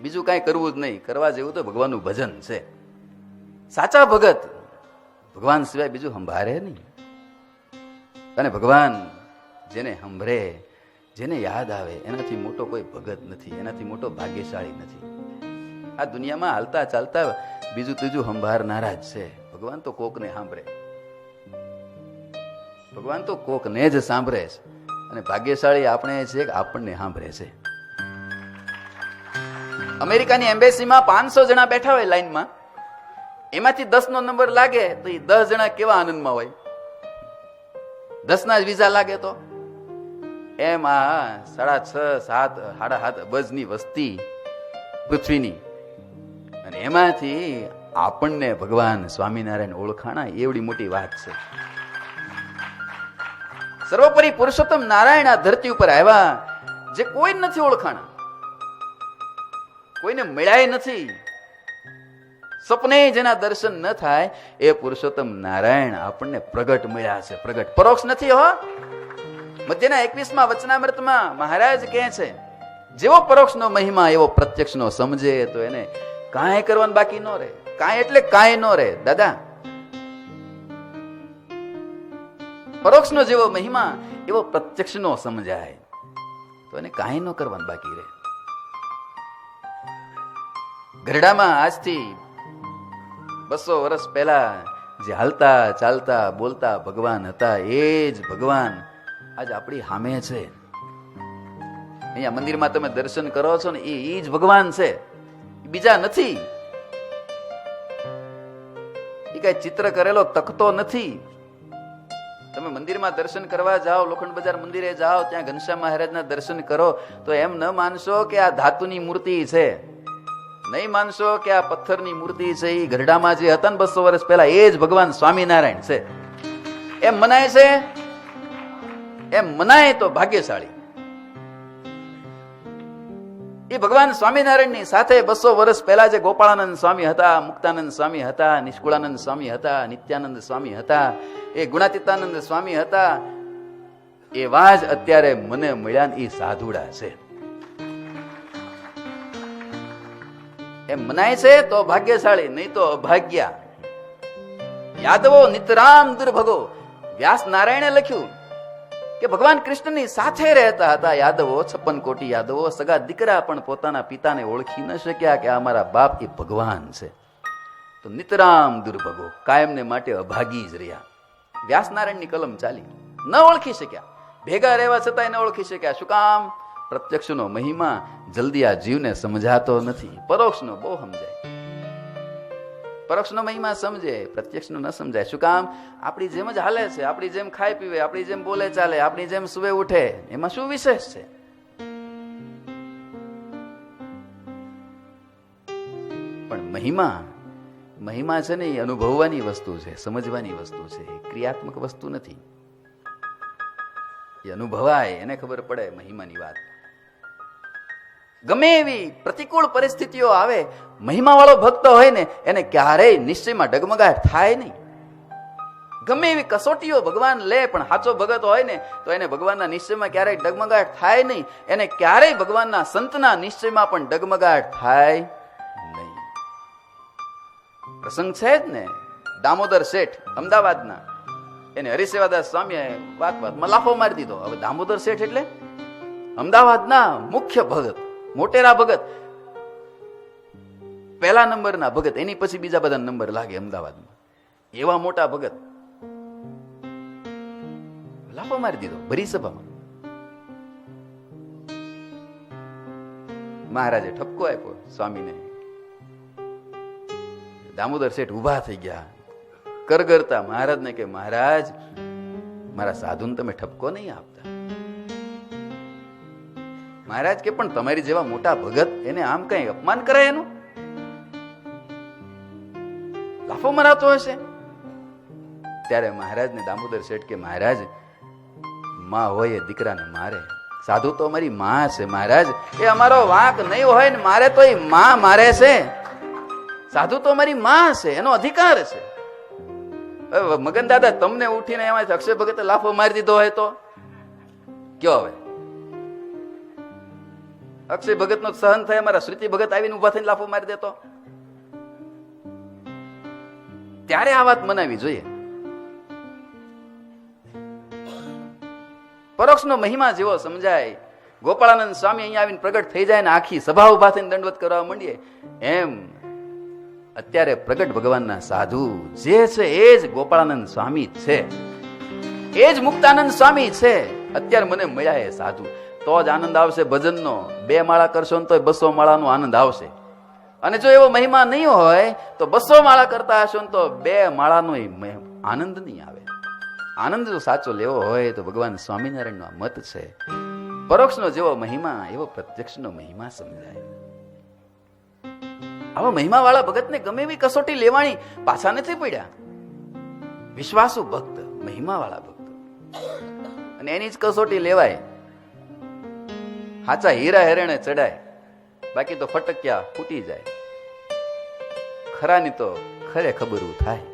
બીજું કાંઈ કરવું જ નહીં. કરવા જેવું તો ભગવાનનું ભજન છે. સાચા ભગત ભગવાન સિવાય બીજું સંભાળે નહીં. અને ભગવાન જેને સંભળે, જેને યાદ આવે, એનાથી મોટો કોઈ ભગત નથી, એનાથી મોટો ભાગ્યશાળી નથી. આ દુનિયામાં હાલતા ચાલતા બીજું ત્રીજું સંભાળનારા જ છે. ભગવાન તો કોકને સાંભળે. ભગવાન તો કોકને જ સાંભળે છે. અને ભાગ્યશાળી આપણે છે કે આપણને સાંભળે છે. અમેરિકાની એમ્બેસીમાં 500 જણા બેઠા હોય લાઈનમાં, એમાંથી 10 નો નંબર લાગે તો એ 10 જણા કેવા આનંદમાં હોય. 10 ના જ વિઝા લાગે તો એમ આ 6.5-7 અબજની વસ્તી પૃથ્વીની, અને એમાંથી આપણને ભગવાન સ્વામિનારાયણ ઓળખાણા એવડી મોટી વાત છે. સર્વોપરી પુરુષોત્તમ નારાયણ આ ધરતી ઉપર આવ્યા, જે કોઈ નથી ઓળખાણા, કોઈને મળ્યા નથી. સપને જેના દર્શન ન થાય એ પુરુષોત્તમ નારાયણ આપણને પ્રગટ મળ્યા છે. પ્રગટ, પરોક્ષ નથી. હો, મધ્યના 21મા વચનામૃતમાં મહારાજ કહે છે, જેવો પરોક્ષનો મહિમા એવો પ્રત્યક્ષનો સમજે તો એને કાંઈ કરવાનું બાકી ન રહે. કાંઈ એટલે કાંઈ ન રહે દાદા. પરોક્ષનો જેવો મહિમા એવો પ્રત્યક્ષનો સમજાય તો તો એને કાંઈ ન કરવાનું બાકી રહે. ગરડામાં આજથી 200 વર્ષ પહેલા જે હાલતા ચાલતા બોલતા ભગવાન હતા એ જ ભગવાન આજ આપણી સામે છે. અહીંયા મંદિરમાં તમે દર્શન કરો છો ને એ જ ભગવાન છે, બીજા નથી. એ કઈ ચિત્ર કરેલો તકતો નથી. તમે મંદિરમાં દર્શન કરવા જાઓ, લોખંડ બજાર મંદિરે જાઓ, ત્યાં ઘનશ્યામ મહારાજના દર્શન કરો તો એમ ન માનશો કે આ ધાતુની મૂર્તિ છે, નહીં માનશો કે આ પથ્થરની મૂર્તિ છે. એ ગરડામાં જે હતા ને 200 વર્ષ પહેલા એ જ ભગવાન સ્વામિનારાયણ છે. એમ મનાય છે, એમ મનાય તો ભાગ્યશાળી. એ ભગવાન સ્વામિનારાયણની સાથે 200 વર્ષ પહેલા જે ગોપાળાનંદ સ્વામી હતા, મુક્તાનંદ સ્વામી હતા, નિષ્કુળાનંદ સ્વામી હતા, નિત્યાનંદ સ્વામી હતા, એ ગુણાતીતાનંદ સ્વામી હતા, એવા જ અત્યારે મને મળ્યા ને એ સાધુડા છે. એમ મનાય છે તો ભાગ્યશાળી, નહીં તો અભાગ્યા. યાદવો નિતરામ દુર્ભગો. વ્યાસ નારાયણે લખ્યું કે ભગવાન કૃષ્ણની સાથે રહેતા હતા યાદવો, 56 કોટી યાદવો. સગા દીકરા પણ પોતાના પિતાને ઓળખી ન શક્યા કે આ મારા બાપ એ ભગવાન છે. તો નિતરામ દુર્ભગો, કાયમને માટે અભાગી જ રહ્યા. વ્યાસ નારાયણની કલમ ચાલી, ન ઓળખી શક્યા, ભેગા રહેવા છતાંય ન ઓળખી શક્યા. શું કામ? પ્રત્યક્ષનો મહિમા જલ્દી આ જીવને સમજાતો નથી. પરોક્ષનો બહુ સમજાય. પરોક્ષનો મહિમા સમજે, પ્રત્યક્ષનો ન સમજાય. શું કામ? આપણી જેમ જ હાલે છે, આપણી જેમ ખાય પીવે, આપણી જેમ બોલે ચાલે, આપણી જેમ સુવે ઉઠે, એમાં શું વિશેષ છે? પણ મહિમા છે ને એ અનુભવવાની વસ્તુ છે, સમજવાની વસ્તુ છે, ક્રિયાત્મક વસ્તુ નથી. એ અનુભવાય, એને ખબર પડે મહિમાની વાત. ગમે એવી પ્રતિકૂળ પરિસ્થિતિઓ આવે, મહિમા વાળો ભક્ત હોય ને એને ક્યારેય નિશ્ચયમાં ડગમગાટ થાય નહીં. ગમે એવી કસોટીઓ ભગવાન લે, પણ સાચો ભગત હોય ને તો એને ભગવાનના નિશ્ચયમાં ક્યારેય ડગમગાટ થાય નહીં. એને ક્યારેય ભગવાનના સંતના નિશ્ચયમાં પણ ડગમગાટ થાય નહીં. પ્રસંગ છે જ ને, દામોદર શેઠ અમદાવાદના, એને હરિસેવાદાસ સ્વામીએ વાતમાં લાફો મારી દીધો. હવે દામોદર શેઠ એટલે અમદાવાદના મુખ્ય ભગત, મોટેરા ભગત, પહેલા નંબરના ભગત, એની પછી બીજા બધા નંબર લાગે અમદાવાદમાં. એવા મોટા ભગત લાફો મારી દીધો ભરી સભામાં. મહારાજે ઠપકો આપ્યો સ્વામીને. દામોદર શેઠ ઉભા થઈ ગયા, કરગરતા મહારાજને કે મહારાજ, મારા સાધુને તમે ઠપકો નહીં આપતા. મહારાજ કે પણ તમારી જેવા મોટા ભગત, એને આમ કઈ અપમાન કરાય એનું? લાફો મરાતો હશે. ત્યારે મહારાજને દામોદર શેઠ કે મહારાજ, માં હોય એ દીકરાને મારે, સાધુ તો અમારી માં છે મહારાજ, એ અમારો વાંક નહીં હોય ને મારે તો એ માં મારે છે. સાધુ તો અમારી માં છે, એનો અધિકાર છે. મગન દાદા, તમને ઉઠીને એમાંથી અક્ષય ભગતે લાફો મારી દીધો હોય તો કયો? હવે અક્ષય ભગત નો સહન થાય, અમારા શ્રુતિ ભગત આવીને ઉભા થઈને લાફો મારી દેતો? ત્યારે આ વાત મનાવી જોઈએ. પરોક્ષનો મહિમા જેવો સમજાય. ગોપાળાનંદ સ્વામી અહીંયા આવીને પ્રગટ થઈ જાય ને આખી સભા ઉભા થઈને દંડવત કરવા માંડીએ, એમ અત્યારે પ્રગટ ભગવાનના સાધુ જે છે એ જ ગોપાળાનંદ સ્વામી છે, એ જ મુક્તાનંદ સ્વામી છે. અત્યારે મને મળ્યા એ સાધુ, તો જ આનંદ આવશે ભજનનો. 2 માળા કરશો ને તો 200 માળાનો આનંદ આવશે. અને જો એવો મહિમા નહીં હોય તો 200 માળા કરતા હશો ને તો 2 માળાનો આનંદ નહીં આવે. આનંદ જો સાચો લેવો હોય તો ભગવાન સ્વામિનારાયણનો મત છે. પરોક્ષનો જેવો મહિમા એવો પ્રત્યક્ષનો મહિમા સમજાય. આવા મહિમા વાળા ભગતને ગમે એવી કસોટી લેવાની પાછા નથી પડ્યા. વિશ્વાસુ ભક્ત, મહિમા વાળા ભક્ત, અને એની જ કસોટી લેવાય. હાચા હીરા હેરણે ચડાય, બાકી તો ફટક્યા ફૂટી જાય. ખરાની તો ખરે ખબરું થાય.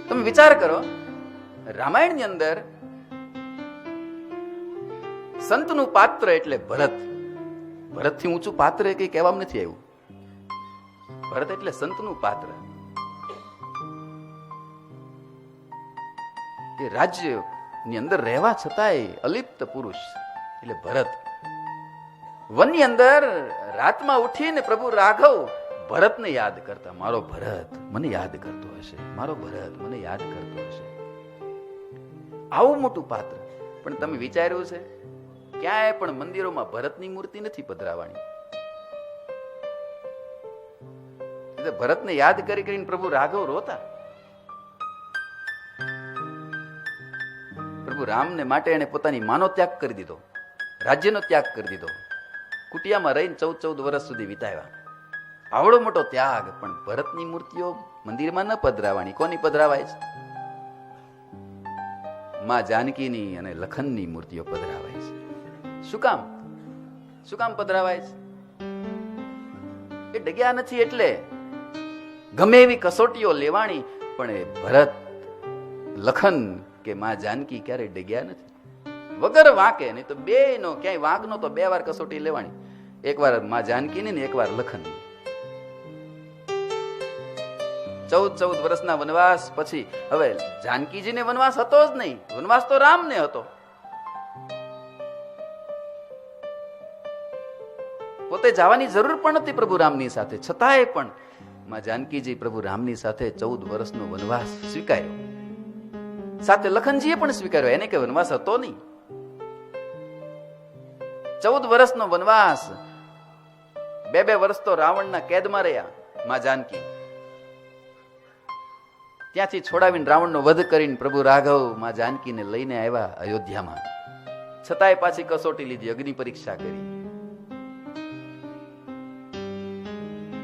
તમે વિચાર કરો, રામાયણની અંદર સંતનું પાત્ર એટલે ભરત. ભરતથી ઊંચું પાત્ર કઈ કહેવામાં નથી આવ્યું. ભરત એટલે સંતનું પાત્ર. એ રાજ્ય ની અંદર રહેવા છતાંય અલિપ્ત પુરુષ એટલે ભરત. વનની અંદર રાતમાં ઉઠીને પ્રભુ રાઘવ ભરતને યાદ કરતા, મારો ભરત મને યાદ કરતો હશે, મારો ભરત મને યાદ કરતો હશે. આવું મોટું પાત્ર. પણ તમે વિચાર્યું છે ક્યાંય પણ મંદિરોમાં ભરતની મૂર્તિ નથી પધરાવવાની. ભરતને યાદ કરી કરીને પ્રભુ રાઘવ રોતા. પ્રભુ રામને માટે એને પોતાની માનો ત્યાગ કરી દીધો, રાજ્યનો ત્યાગ કરી દીધો, કુટિયામાં રહીને 14 વર્ષ સુધી વિતાવ્યા. આવડો મોટો ત્યાગ, પણ ભરતની મૂર્તિઓ મંદિરમાં ન પધરાવાની. કોની પધરાવાય છે? માં જાનકીની અને લખનની મૂર્તિઓ પધરાવાય છે. શું કામ? શું કામ પધરાવાય છે? એ ડગ્યા નથી એટલે. ગમે એવી કસોટીઓ લેવાણી, પણ એ ભરત, લખન કે માં જાનકી ક્યારે ડગ્યા નથી. વગર વાંકે, નહીં તો બે નો ક્યાંય વાંક નો તો 2 વાર કસોટી લેવાણી. એક વાર માં જાનકી ની ને એક વાર લખન. 14 વર્ષના વનવાસ પછી હવે જાનકીજીને વનવાસ હતો જ નહીં, વનવાસ તો રામને હતો. પોતે જવાની જરૂર પણ નથી પ્રભુ રામની સાથે, છતાંય પણ માં જાનકીજી પ્રભુ રામની સાથે 14 વર્ષનો વનવાસ સ્વીકાર્યો. સાથે લખનજીએ પણ સ્વીકાર્યો, એને કે વનવાસ હતો નહીં. 14 વર્ષનો વનવાસ, 2 વર્ષ તો રાવણના કેદમાં રહ્યા માં જાનકી. ત્યાંથી છોડાવીને રાવણનો વધ કરીને પ્રભુ રાઘવ માં જાનકીને લઈને આવ્યા અયોધ્યામાં. છતાંય પાછી કસોટી લીધી, અગ્નિ પરીક્ષા કરી.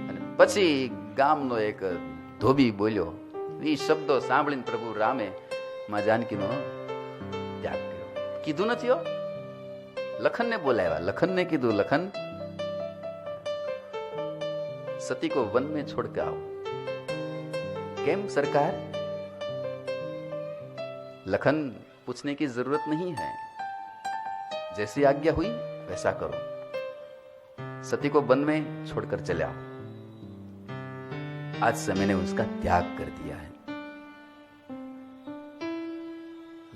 અને પછી ગામનો એક ધોબી બોલ્યો, એ શબ્દો સાંભળીને પ્રભુ રામે માં જાનકીનો ત્યાગ કર્યો. કીધું નથી હો, લખનને બોલાવ્યા. લખનને કીધું, લખન सती को वन में छोड़ के आओ. केम सरकार? लखन पूछने की जरूरत नहीं है, जैसी आज्ञा हुई वैसा करो. सती को वन में छोड़कर चले आओ. आज से मैंने उसका त्याग कर दिया है.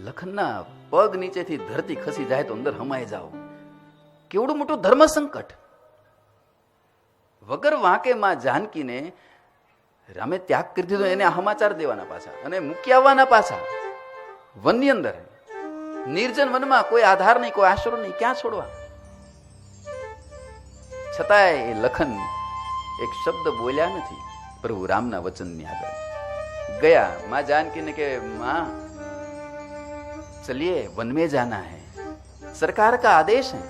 લખનના પગ નીચેથી ધરતી ખસી જાય તો અંદર હમાઈ જાઓ. કેવડું મોટું ધર્મ સંકટ. વગર વાંકે માં જાનકીને રામે ત્યાગ કરી દીધો, એને સમાચાર દેવાના પાછા અને મૂકી આવવાના પાછા વનની અંદર. નિર્જન વનમાં કોઈ આધાર નહીં, કોઈ આશરો નહીં, ક્યાં છોડવા? છતાંય એ લખન એક શબ્દ બોલ્યા નથી પ્રભુ રામના વચનની આગળ. ગયા માં જાનકીને કે માં चलिए वन में जाना है, सरकार का आदेश है.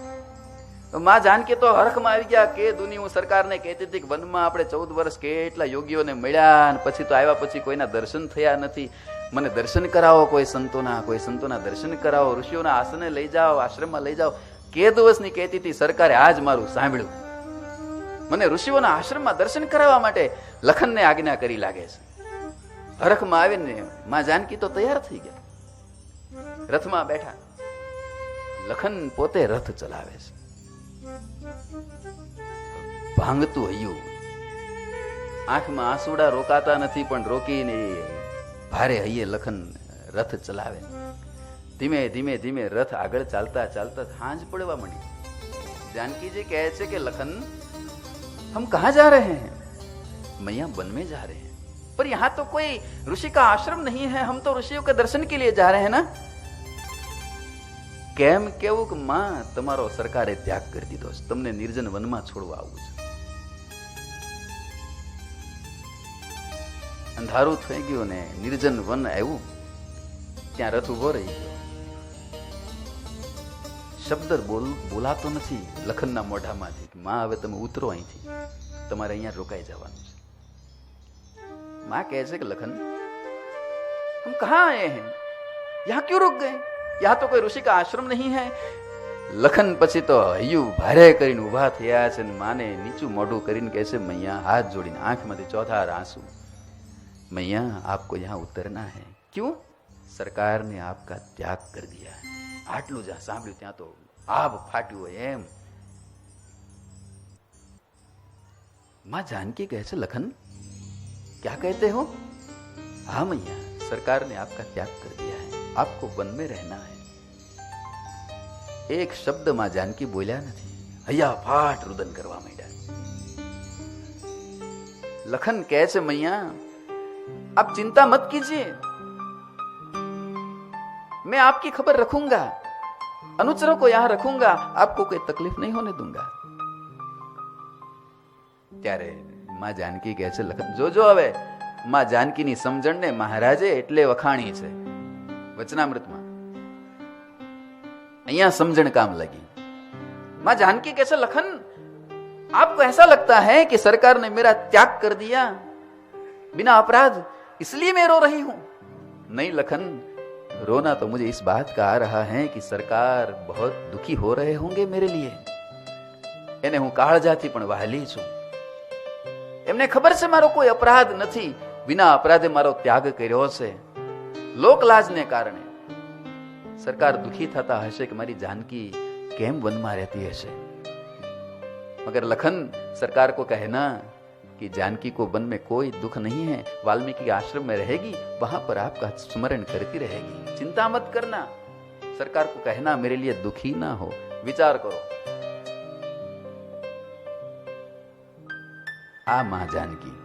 માં જાનકી તો હરખમાં આવી ગયા કે દુની હું સરકારને કહેતી હતી કે વનમાં આપણે 14 વર્ષ કેટલા યોગીઓને મળ્યા, અને પછી તો આવ્યા પછી કોઈના દર્શન થયા નથી. મને દર્શન કરાવો, કોઈ સંતોના દર્શન કરાવો, ઋષિઓના આસને લઈ જાઓ, આશ્રમમાં લઈ જાઓ. કે દિવસની કહેતી હતી, સરકારે આજ મારું સાંભળ્યું. મને ઋષિઓના આશ્રમમાં દર્શન કરાવવા માટે લખનને આજ્ઞા કરી લાગે છે. હરખમાં આવીને માં જાનકી તો તૈયાર થઈ ગયા, રથમાં બેઠા. લખન પોતે રથ ચલાવે છે. ભાંગતું હૈયું, આંખમાં આંસુડા રોકાતા નથી, પણ રોકીને ભારે હૈયે લખન રથ ચલાવે. ધીમે ધીમે ધીમે રથ આગળ ચાલતા ચાલતા સાંજ પડવા માંડી. जानकी કહે છે કે લખન हम कहाँ जा रहे हैं? मैया वन में जा रहे हैं, पर यहाँ तो कोई ऋषि का आश्रम नहीं है, हम तो ऋषियों के दर्शन के लिए जा रहे हैं ना. કેમ કેવું કે માં તમારો સરકારે ત્યાગ કરી દીધો છે, તમને નિર્જન વનમાં છોડવા આવું છે. અંધારું થઈ ગયું ને નિર્જન વન આવ્યું, ત્યાં રથ ઉભો રહી ગયો. શબ્દ બોલાતો નથી લખનના મોઢામાંથી કે માં હવે તમે ઉતરો અહીંથી, તમારે અહીંયા રોકાઈ જવાનું છે. માં કહે છે કે લખન હમ કહાં આયે હૈ, યહાં ક્યું रुक गए? यहाँ तो कोई ऋषि का आश्रम नहीं है. લખન પછી તો હૈયું ભારે કરીને ઉભા થયા છે, માને નીચું મોઢું કરીને કહે છે, મૈયા હાથ જોડીને આંખમાંથી ચોથાર આંસુ, મૈયા આપકો यहाँ उतरना है. क्यों? सरकार ने आपका त्याग कर दिया है. આટલું જ્યાં સાંભળ્યું ત્યાં તો આભ ફાટ્યું હોય એમ. माँ जानकी કહે છે, લખન क्या कहते हो? हाँ मैया, सरकार ने आपका त्याग कर दिया है. आपको वन में रहना है. એક શબ્દ માં જાનકી બોલ્યા નથી. હૈયા ફાટ રુદન કરવા માંડ્યા. લખન કહે છે, મૈયા आप चिंता मत कीजिए, मैं आपकी खबर रखूंगा, अनुचरों को यहां रखूंगा, आपको कोई तकलीफ नहीं होने दूंगा. ત્યારે માં જાનકી કહે છે, લખન જોજો હવે માં જાનકીની સમજણને મહારાજે એટલે વખાણી છે વચનામૃતમાં. અહીંયા સમજણ કામ લગી. मां जानकी कैसे, लखन आपको ऐसा लगता है कि सरकार ने मेरा त्याग कर दिया बिना अपराध, इसलिए मैं रो रही हूं. नहीं लखन, रोना तो मुझे इस बात का आ रहा है कि सरकार बहुत दुखी हो रहे होंगे मेरे लिए. એને હું કાળજાથી પણ વહાલી છું. એમને ખબર છે મારો કોઈ અપરાધ નથી, વિના અપરાધે મારો ત્યાગ કર્યો છે. લોકલાજને કારણે સરકાર દુખી થતા હશે કે મારી જાનકી કેમ વનમાં रहती હશે. मगर लखन सरकार को कहना कि जानकी को वन में कोई दुख नहीं है, वाल्मीकि आश्रम में रहेगी, वहां पर आपका स्मरण करती रहेगी, चिंता मत करना. सरकार को कहना मेरे लिए दुखी ना हो. विचार करो. આ માં જાનકી.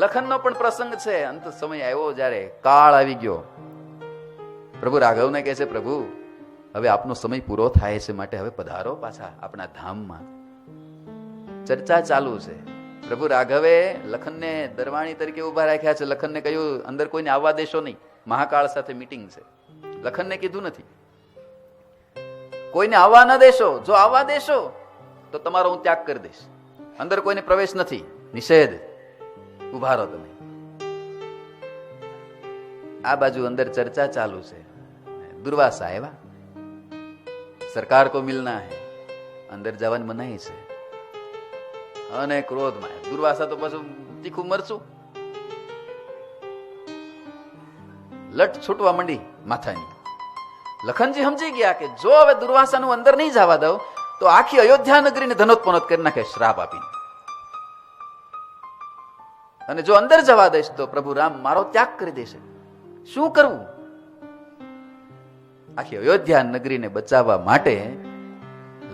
લખનનો પણ પ્રસંગ છે. અંત સમય આવ્યો જ્યારે કાળ આવી ગયો. પ્રભુ રાઘવને કહે છે, પ્રભુ હવે આપનો સમય પૂરો થાય છે, માટે હવે પધારો પાછા આપણા ધામમાં. ચર્ચા ચાલુ છે. પ્રભુ રાઘવે લખનને દરવાણી તરીકે ઉભા રાખ્યા છે. લખનને કહ્યું અંદર કોઈને આવવા દેશો નહીં, મહાકાળ સાથે મીટિંગ છે. લખનને કીધું નથી કોઈને આવવા ન દેશો, જો આવવા દેશો તો તમારો હું ત્યાગ કરી દઈશ. અંદર કોઈને પ્રવેશ નથી, નિષેધ. ઉભા રહો તમે. આ બાજુ અંદર ચર્ચા ચાલુ છે. દુર્વાસા આવ્યા. સરકાર કો મિલના હૈ, અંદર જવાની મનાઈ છે. અને ક્રોધમાં દુર્વાસા તો પાછું તીખું મરચું, લટ છૂટવા માંડી માથાની. લખનજી સમજી ગયા કે જો હવે દુર્વાસાનું અંદર નહીં જવા દઉં તો આખી અયોધ્યા નગરીને ધનોત્પનોત કરી નાખે શ્રાપ આપીને. અને જો અંદર જવા દઈશ તો પ્રભુ રામ મારો ત્યાગ કરી દેશે. શું કરવું? આખી અયોધ્યા નગરીને બચાવવા માટે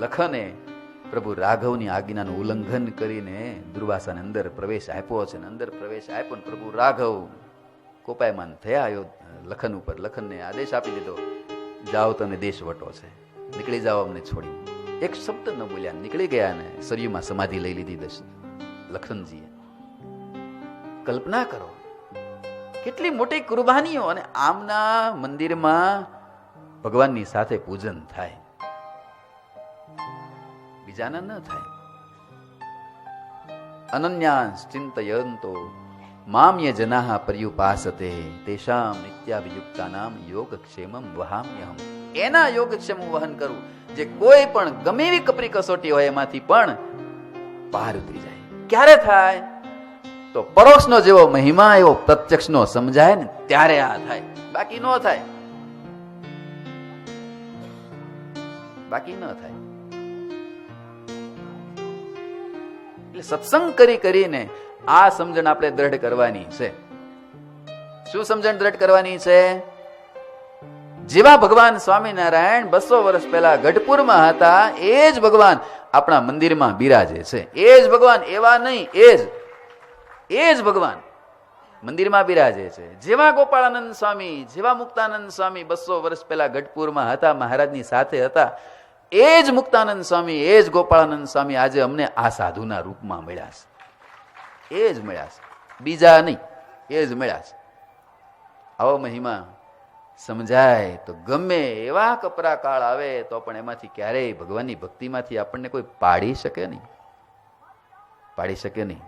લખને પ્રભુ રાઘવની આજ્ઞાનું ઉલ્લંઘન કરીને દુર્વાસાને અંદર પ્રવેશ આપ્યો છે. અંદર પ્રવેશ આપ્યો ને પ્રભુ રાઘવ કોપાયમાન થયા લખન ઉપર. લખનને આદેશ આપી દીધો, જાઓ તમે દેશ વટો છે, નીકળી જાઓ અમને છોડી. એક શબ્દ ન બોલ્યા, નીકળી ગયા ને સરયુમાં સમાધિ લઈ લીધી લખનજીએ. કલ્પના કરો કેટલી મોટી કુરબાનીઓ. અને આમના મંદિરમાં ભગવાનની સાથે પૂજન થાય, બીજાના ન થાય. અનન્યાંશ ચિંતયંતો મામ્ય જનાઃ પર્યુપાસતે તેષામ નિત્યાભિયુક્તાનામ યોગક્ષેમં વહામ્યહમ. એના યોગક્ષેમ હું વહન કરું જે કોઈ પણ ગમે એવી કપરી કસોટી હોય એમાંથી પણ પાર ઉતરી જાય. ક્યારે થાય? તો પરોક્ષનો જેવો મહિમા એવો પ્રત્યક્ષનો સમજાય ને ત્યારે આ થાય, બાકી ન થાય. બાકી ન થાય. એટલે સત્સંગ કરીને આ સમજણ આપણે દ્રઢ કરવાની છે. શું સમજણ દ્રઢ કરવાની છે? જેવા ભગવાન સ્વામિનારાયણ 200 વર્ષ પહેલા ગઢપુરમાં હતા એ જ ભગવાન આપણા મંદિરમાં બિરાજે છે. એ જ ભગવાન, એવા નહીં, એ જ ભગવાન મંદિરમાં બિરાજે છે. જેવા ગોપાળાનંદ સ્વામી, જેવા મુક્તાનંદ સ્વામી 200 વર્ષ પહેલા ગઢપુરમાં હતા, મહારાજની સાથે હતા, એ જ મુક્તાનંદ સ્વામી, એ જ ગોપાળાનંદ સ્વામી આજે અમને આ સાધુના રૂપમાં મળ્યા છે. એ જ મળ્યા છે, બીજા નહીં, એ જ મળ્યા છે. આવો મહિમા સમજાય તો ગમે એવા કપરા કાળ આવે તો પણ એમાંથી ક્યારેય ભગવાનની ભક્તિમાંથી આપણને કોઈ પાડી શકે નહીં, પાડી શકે નહીં.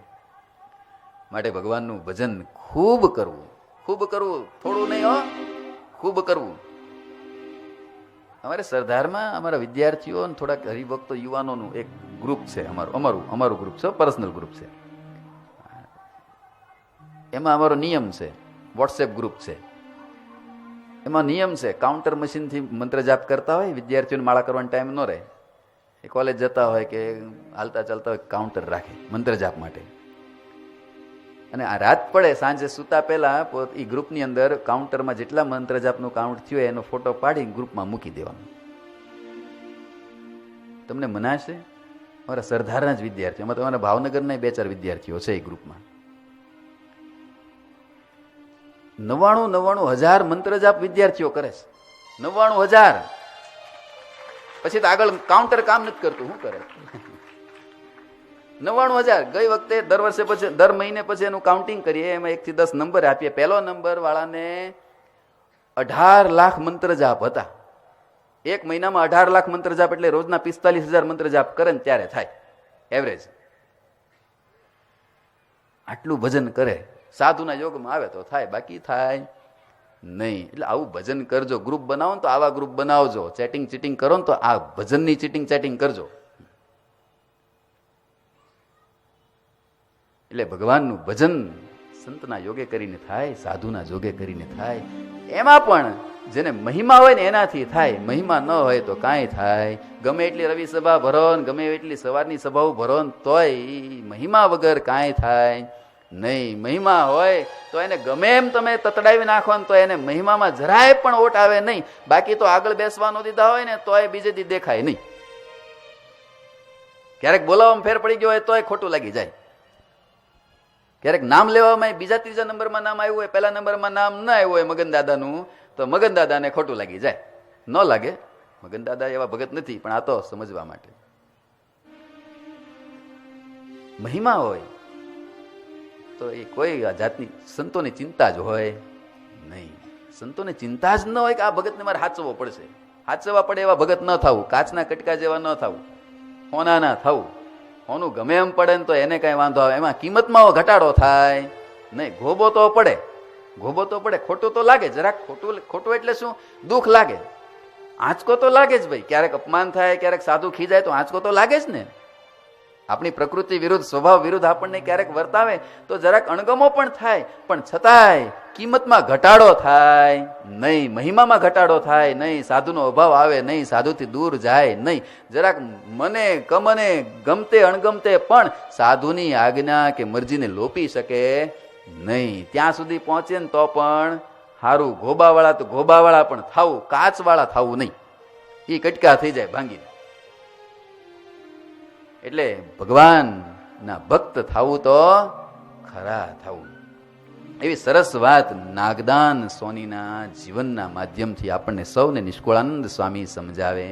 માટે ભગવાનનું ભજન ખૂબ કરવું, ખૂબ કરવું, થોડું નહીં હો, ખૂબ કરવું. અમારે સરદારમાં અમારા વિદ્યાર્થીઓ અને થોડાક હરિભક્તો યુવાનોનું એક ગ્રુપ છે. અમારું ગ્રુપ છે, પર્સનલ ગ્રુપ છે. એમાં અમારો નિયમ છે, વોટ્સએપ ગ્રુપ છે. એમાં નિયમ છે, કાઉન્ટર મશીનથી મંત્ર જાપ કરતા હોય, વિદ્યાર્થીઓને માળા કરવાનો ટાઈમ ન રહે, એ કોલેજ જતા હોય કે હાલતા ચાલતા હોય, કાઉન્ટર રાખે મંત્ર જાપ માટે. અને આ રાત પડે સાંજે સૂતા પહેલા એ ગ્રુપની અંદર કાઉન્ટરમાં જેટલા મંત્ર જાપનું કાઉન્ટ થયું એનો ફોટો પાડી ગ્રુપમાં મૂકી દેવાનો. તમને મનાશે? અમારા સરદારના જ વિદ્યાર્થીઓ, એમાં તમારા ભાવનગરના 2-4 વિદ્યાર્થીઓ છે એ ગ્રુપમાં. 99,000 મંત્ર જાપ વિદ્યાર્થીઓ કરે છે. 99,000. પછી તો આગળ કાઉન્ટર કામ નથી કરતું, શું કરે? 99,000. ગઈ વખતે દર વર્ષે પછી દર મહિને પછી એનું કાઉન્ટિંગ કરીએ, એમાં 1 થી 10 નંબર આપીએ. પહેલો નંબર વાળાને 18 લાખ મંત્ર જાપ હતા. એક મહિનામાં 18 લાખ મંત્ર જાપ એટલે રોજના 45,000 મંત્ર જાપ કરે ને ત્યારે થાય એવરેજ. આટલું ભજન કરે. સાધુના યોગમાં આવે તો થાય, બાકી થાય નહીં. એટલે આવું ભજન કરજો. ગ્રુપ બનાવો ને તો આવા ગ્રુપ બનાવજો. ચેટિંગ ચીટિંગ કરો ને તો આ ભજનની ચીટિંગ ચેટિંગ કરજો. એટલે ભગવાનનું ભજન સંતના યોગે કરીને થાય, સાધુના યોગે કરીને થાય. એમાં પણ જેને મહિમા હોય ને એનાથી થાય, મહિમા ન હોય તો કાંઈ થાય. ગમે એટલી રવિ સભા ભરો ને ગમે એટલી સવારની સભાઓ ભરો ને તોય મહિમા વગર કાંઈ થાય નહીં. મહિમા હોય તો એને ગમે એમ તમે તતડાવી નાખો ને તો એને મહિમામાં જરાય પણ ઓટ આવે નહીં. બાકી તો આગળ બેસવાનો દીધા હોય ને તોય બીજે દી દેખાય નહીં. ક્યારેક બોલાવવામાં ફેર પડી ગયો હોય તોય ખોટું લાગી જાય. ક્યારેક નામ લેવામાં બીજા ત્રીજા નંબરમાં નામ આવ્યું હોય, પહેલા નંબરમાં નામ ન આવ્યું હોય મગન દાદાનું, તો મગન દાદાને ખોટું લાગી જાય. ન લાગે, મગન દાદા એવા ભગત નથી, પણ આ તો સમજવા માટે. મહિમા હોય તો એ કોઈ જાતની સંતોની ચિંતા જ હોય નહીં. સંતોને ચિંતા જ ન હોય કે આ ભગતને મારે હાચવવો પડશે. હાચવવા પડે એવા ભગત ન થવું, કાચના કટકા જેવા ન થવું, હોના ના થવું. હોનું ગમે એમ પડે ને તો એને કઈ વાંધો આવે, એમાં કિંમતમાં ઘટાડો થાય નહીં. ગોબો તો પડે, ગોબો તો પડે, ખોટું તો લાગે જરાક. ખોટું એટલે શું? દુઃખ લાગે, આંચકો તો લાગે જ ભાઈ. ક્યારેક અપમાન થાય, ક્યારેક સાધુ ખીજાય તો આંચકો તો લાગે જ ને. આપણી પ્રકૃતિ વિરુદ્ધ, સ્વભાવ વિરુદ્ધ આપણને ક્યારેક વર્તાવે તો જરાક અણગમો પણ થાય, પણ છતાંય કિંમતમાં ઘટાડો થાય નહીં, મહિમામાં ઘટાડો થાય નહીં, સાધુનો અભાવ આવે નહીં, સાધુથી દૂર જાય નહીં. જરાક મને કમને ગમતે અણગમતે પણ સાધુની આજ્ઞા કે મરજીને લોપી શકે નહીં. ત્યાં સુધી પહોંચે ને તો પણ સારું. ગોબાવાળા તો ગોબાવાળા પણ થવું, કાચવાળા થવું નહીં. એ કટકા થઈ જાય ભાંગીને. એટલે ભગવાનના ભક્ત થવું તો ખરા થવું. એવી સરસ વાત નાગદાન સોનીના જીવનના માધ્યમથી આપણને સૌને નિષ્કુળાનંદ સ્વામી સમજાવે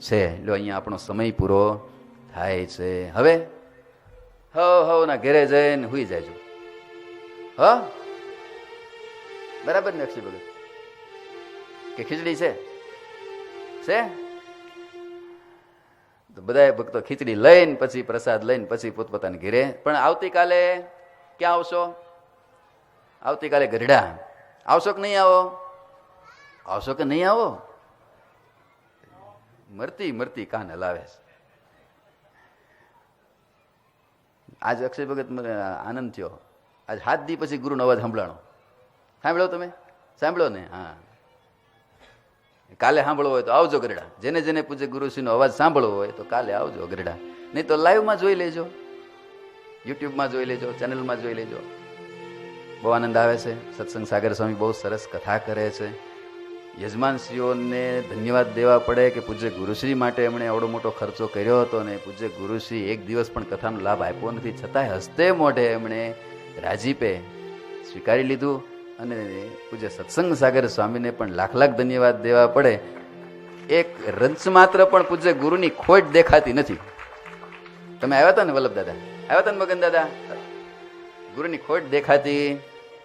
છે. એટલે અહીંયા આપણો સમય પૂરો થાય છે. હવે ના ઘેરે જઈને હુઈ જાય. બરાબર ને અક્ષય ભગત? કે ખીચડી છે? તો બધા ભક્તો ખીચડી લઈને પછી પ્રસાદ લઈને પછી પોતપોતાના ઘેરે. પણ આવતીકાલે ક્યાં આવશો? આવતીકાલે ગઢડા આવશો કે નહીં આવો? આવશો કે નહીં આવો? મરતી મરતી કાન હલાવે છે. આજ અક્ષય ભગત આનંદ થયો. આજ 7 દી પછી ગુરુનો અવાજ સાંભળાણો. સાંભળ્યો તમે? સાંભળ્યો ને? હા. કાલે સાંભળવો હોય તો આવજો ગરડા. જેને જેને પૂજ્ય ગુરુશ્રીનો અવાજ સાંભળવો હોય તો કાલે આવજો ગરડા. નહીં તો લાઈવમાં જોઈ લેજો, યુટ્યુબમાં જોઈ લેજો, ચેનલમાં જોઈ લેજો. બહુ આનંદ આવે છે. સત્સંગ સાગર સ્વામી બહુ સરસ કથા કરે છે. યજમાનશ્રીઓને ધન્યવાદ દેવા પડે કે પૂજ્ય ગુરુશ્રી માટે એમણે આવડો મોટો ખર્ચો કર્યો હતો ને પૂજ્ય ગુરુશ્રી એક દિવસ પણ કથાનો લાભ આપ્યો નથી, છતાંય હસ્તે મોઢે એમણે રાજીપે સ્વીકારી લીધું. અને પૂજ્ય સત્સંગ સાગર સ્વામીને પણ લાખ લાખ ધન્યવાદ દેવા પડે. એક રંચ માત્ર પણ પૂજ્ય ગુરુની ખોટ દેખાતી નથી. તમે આવ્યા હતા ને વલ્લભ દાદા? આવ્યા હતા ને મગન દાદા? ગુરુની ખોટ દેખાતી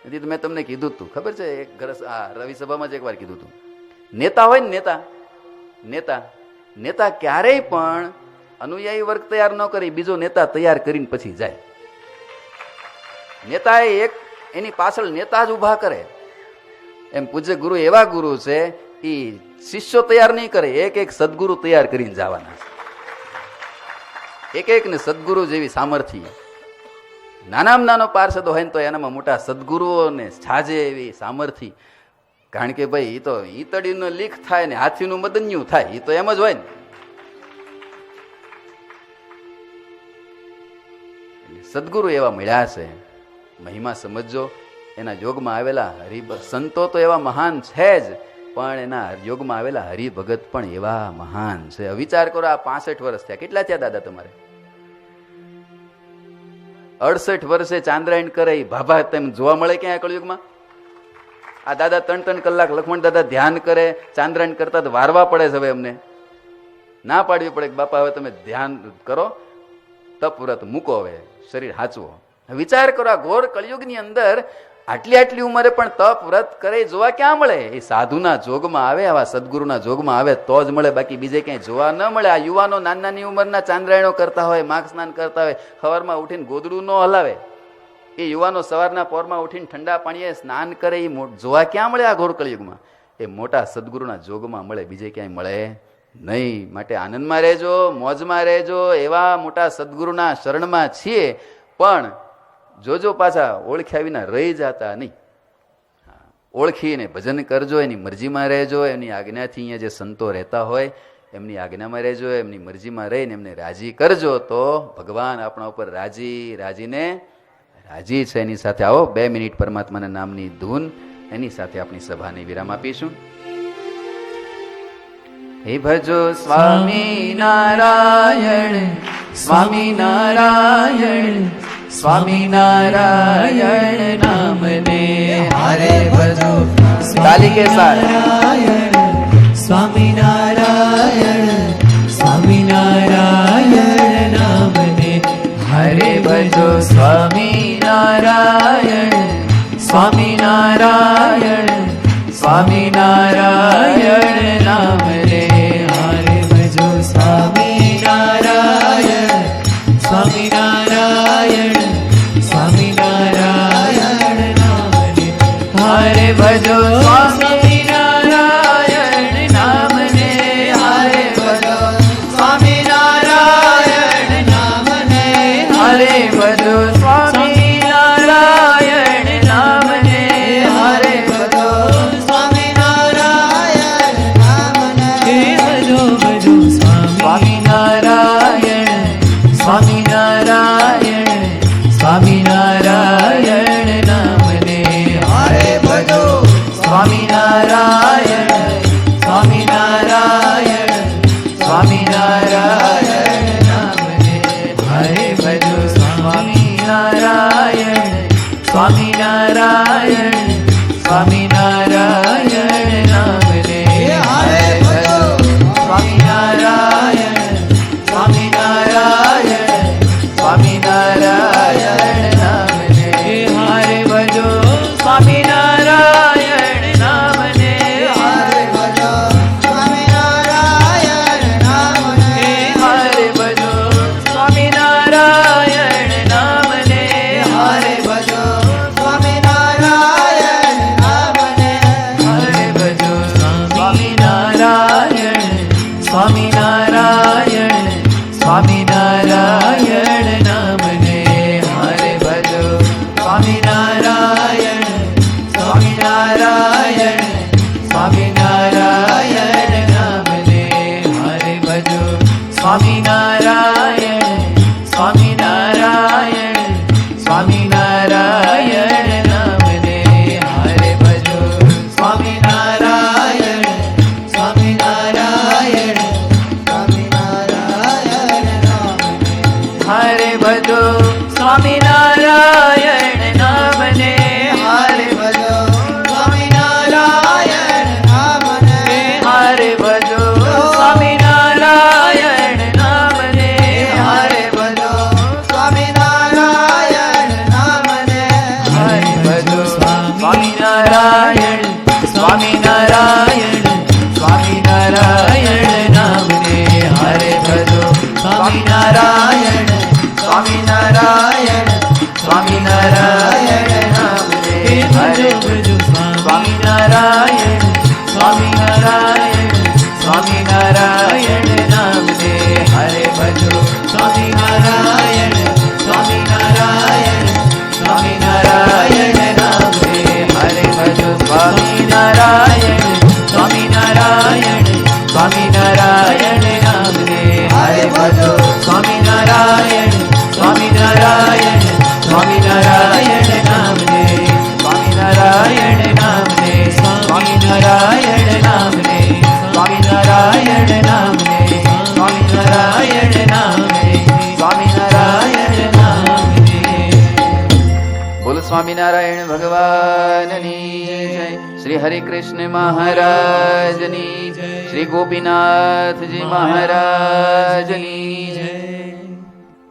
નથી. મેં તમને કીધું તું, ખબર છે? એક ઘર રવિ સભામાં જ એકવાર કીધું તું. નેતા હોય ને નેતા ક્યારેય પણ અનુયાયી વર્ગ તૈયાર ન કરી બીજો નેતા તૈયાર કરીને પછી જાય. નેતા એક એની પાછળ નેતા જ ઉભા કરે. એમ પૂજ્ય ગુરુ એવા ગુરુ છે, એ શિષ્યો તૈયાર નહીં કરે, એક એક સદગુરુ તૈયાર કરીને જવાના છે. એક ને સદગુરુ જેવી સામર્થ્ય. નાનામાં નાનો પાર્ષદ હોય ને તો એનામાં મોટા સદગુરુઓને છાજે એવી સામર્થ્ય. કારણ કે ભાઈ એ તો ઈતડીનો લીક થાય ને હાથીનું મદન્યું થાય, એ તો એમ જ હોય ને. સદગુરુ એવા મળ્યા છે. મહિમા સમજજો. એના યોગમાં આવેલા સંતો તો એવા મહાન છે જ, પણ એના યોગમાં આવેલા હરિભગત પણ એવા મહાન છે. વિચાર કરો, આ 65 વર્ષ થયા. કેટલા થયા દાદા તમારે? 68 વર્ષે ચાંદ્રાયણ કરે એ ભાભા તેમ જોવા મળે ક્યાં કળયુગમાં? આ દાદા 3-3 કલાક લક્ષ્મણ દાદા ધ્યાન કરે, ચાંદ્રાયણ કરતા તો વારવા પડે છે. હવે અમને ના પાડવી પડે કે બાપા હવે તમે ધ્યાન કરો, તપ વ્રત મૂકો, હવે શરીર હાચવો. વિચાર કરો, આ ઘોર કળયુગની અંદર આટલી ઉંમરે પણ તપ વ્રત કરે જોવા ક્યાં મળે? એ સાધુના જોગમાં આવે, આવા સદગુરુના જોગમાં આવે તો જ મળે, બાકી બીજે ક્યાંય જોવા ન મળે. આ યુવાનો નાની ઉંમરના ચાંદ્રાયણો કરતા હોય, માઘ સ્નાન કરતા હોય, સવારમાં ઉઠીને ગોદડું ન હલાવે, એ યુવાનો સવારના પોરમાં ઉઠીને ઠંડા પાણીએ સ્નાન કરે, એ જોવા ક્યાં મળે? આ ઘોર કળયુગમાં એ મોટા સદગુરુના જોગમાં મળે, બીજે ક્યાંય મળે નહીં. માટે આનંદમાં રહેજો, મોજમાં રહેજો. એવા મોટા સદગુરુના શરણમાં છીએ, પણ જોજો પાછા ઓળખ્યા વિના રહી જતા નહીં. ઓળખીને ભજન કરજો, એની મરજીમાં રહેજો. એમની આજ્ઞાથી અહીંયા જે સંતો રહેતા હોય એમની આજ્ઞામાં રહેજો, એમની મરજીમાં રહીને એમને રાજી કરજો, તો ભગવાન આપણા ઉપર રાજીને રાજી છે. એની સાથે આવો 2 મિનિટ પરમાત્માના નામની ધૂન, એની સાથે આપણી સભાને વિરામ આપીશું. હે ભજો સ્વામી નારાયણ, સ્વામી નારાયણ, સ્વામી નારાયણ નામને હારે ભજો. તાલી કે સાથ સ્વામી નારાયણ, સ્વામી નારાયણ નામને હરે ભજો. સ્વામી નારાયણ, સ્વામી નારાયણ, સ્વામી નારાયણ નામને હરે ભજો. સ્વામી નારાયણ, સ્વામી નારાયણ, સ્વામી નારાયણ નામને હરે ભજો. સ્વામી નારાયણ નામને હરે ભજો. સ્વામી નારાયણ નામને હરે ભજો. સ્વામી નારાયણ નામને હરે ભજો. સ્વામી નારાયણ નામને ભજો ભજો. સ્વામી નારાયણ, સ્વામી નારાયણ, સ્વામી નારાયણ નામને હરે ભજો. સ્વામી નારાયણ, સ્વામી નારાયણ, સ્વામી નારાયણ નામને હરે ભજો. સ્વામી નારાયણ, સ્વામી નારાયણ, સ્વામી નારાયણ નામને હરે ભજો. સ્વામી નારાયણ, સ્વામી નારાયણ, સ્વામી નારાયણ નામને હરે ભજો. સ્વામી નારાયણ નામને હરે ભજો. સ્વામી નારાયણ નામને હરે ભજો. સ્વામી નારાયણ નામને હરે ભજો. સ્વામી નારાયણ નામને હરે ભજો. સ્વામી નારાયણ, સ્વામી નારાયણ, સ્વામી નારાયણ નામને હરે ભજો. સ્વામી નારાયણ, સ્વામી નારાયણ, સ્વામી નારાયણ નામને હરે ભજો. સ્વામી નારાયણ, સ્વામી નારાયણ, સ્વામી નારાયણ નામને હરે ભજો. સ્વામી નારાયણ, સ્વામી નારાયણ, સ્વામી નારાયણ નામને હરે ભજો. સ્વામી નારાયણ નામને હરે ભજો. સ્વામી નારાયણ નામને હરે ભજો. સ્વામી નારાયણ નામને હરે ભજો. સ્વામી નારાયણ નામને હરે ભજો. સ્વામી નારાયણ, સ્વામી નારાયણ, સ્વામી નારાયણ નામને હરે ભજો. સ્વામી નારાયણ, સ્વામી નારાયણ, સ્વામી નારાયણ નામને હરે ભજો. સ્વામી નારાયણ, સ્વામી નારાયણ, સ્વામી નારાયણ નામને હરે ભજો. સ્વામી નારાયણ, સ્વામી નારાયણ, સ્વામી નારાયણ નામને સ્વામિનારાયણ ભગવાનની જય, શ્રી હરિકૃષ્ણ મહારાજની, શ્રી ગોપીનાથજી મહારાજની જય.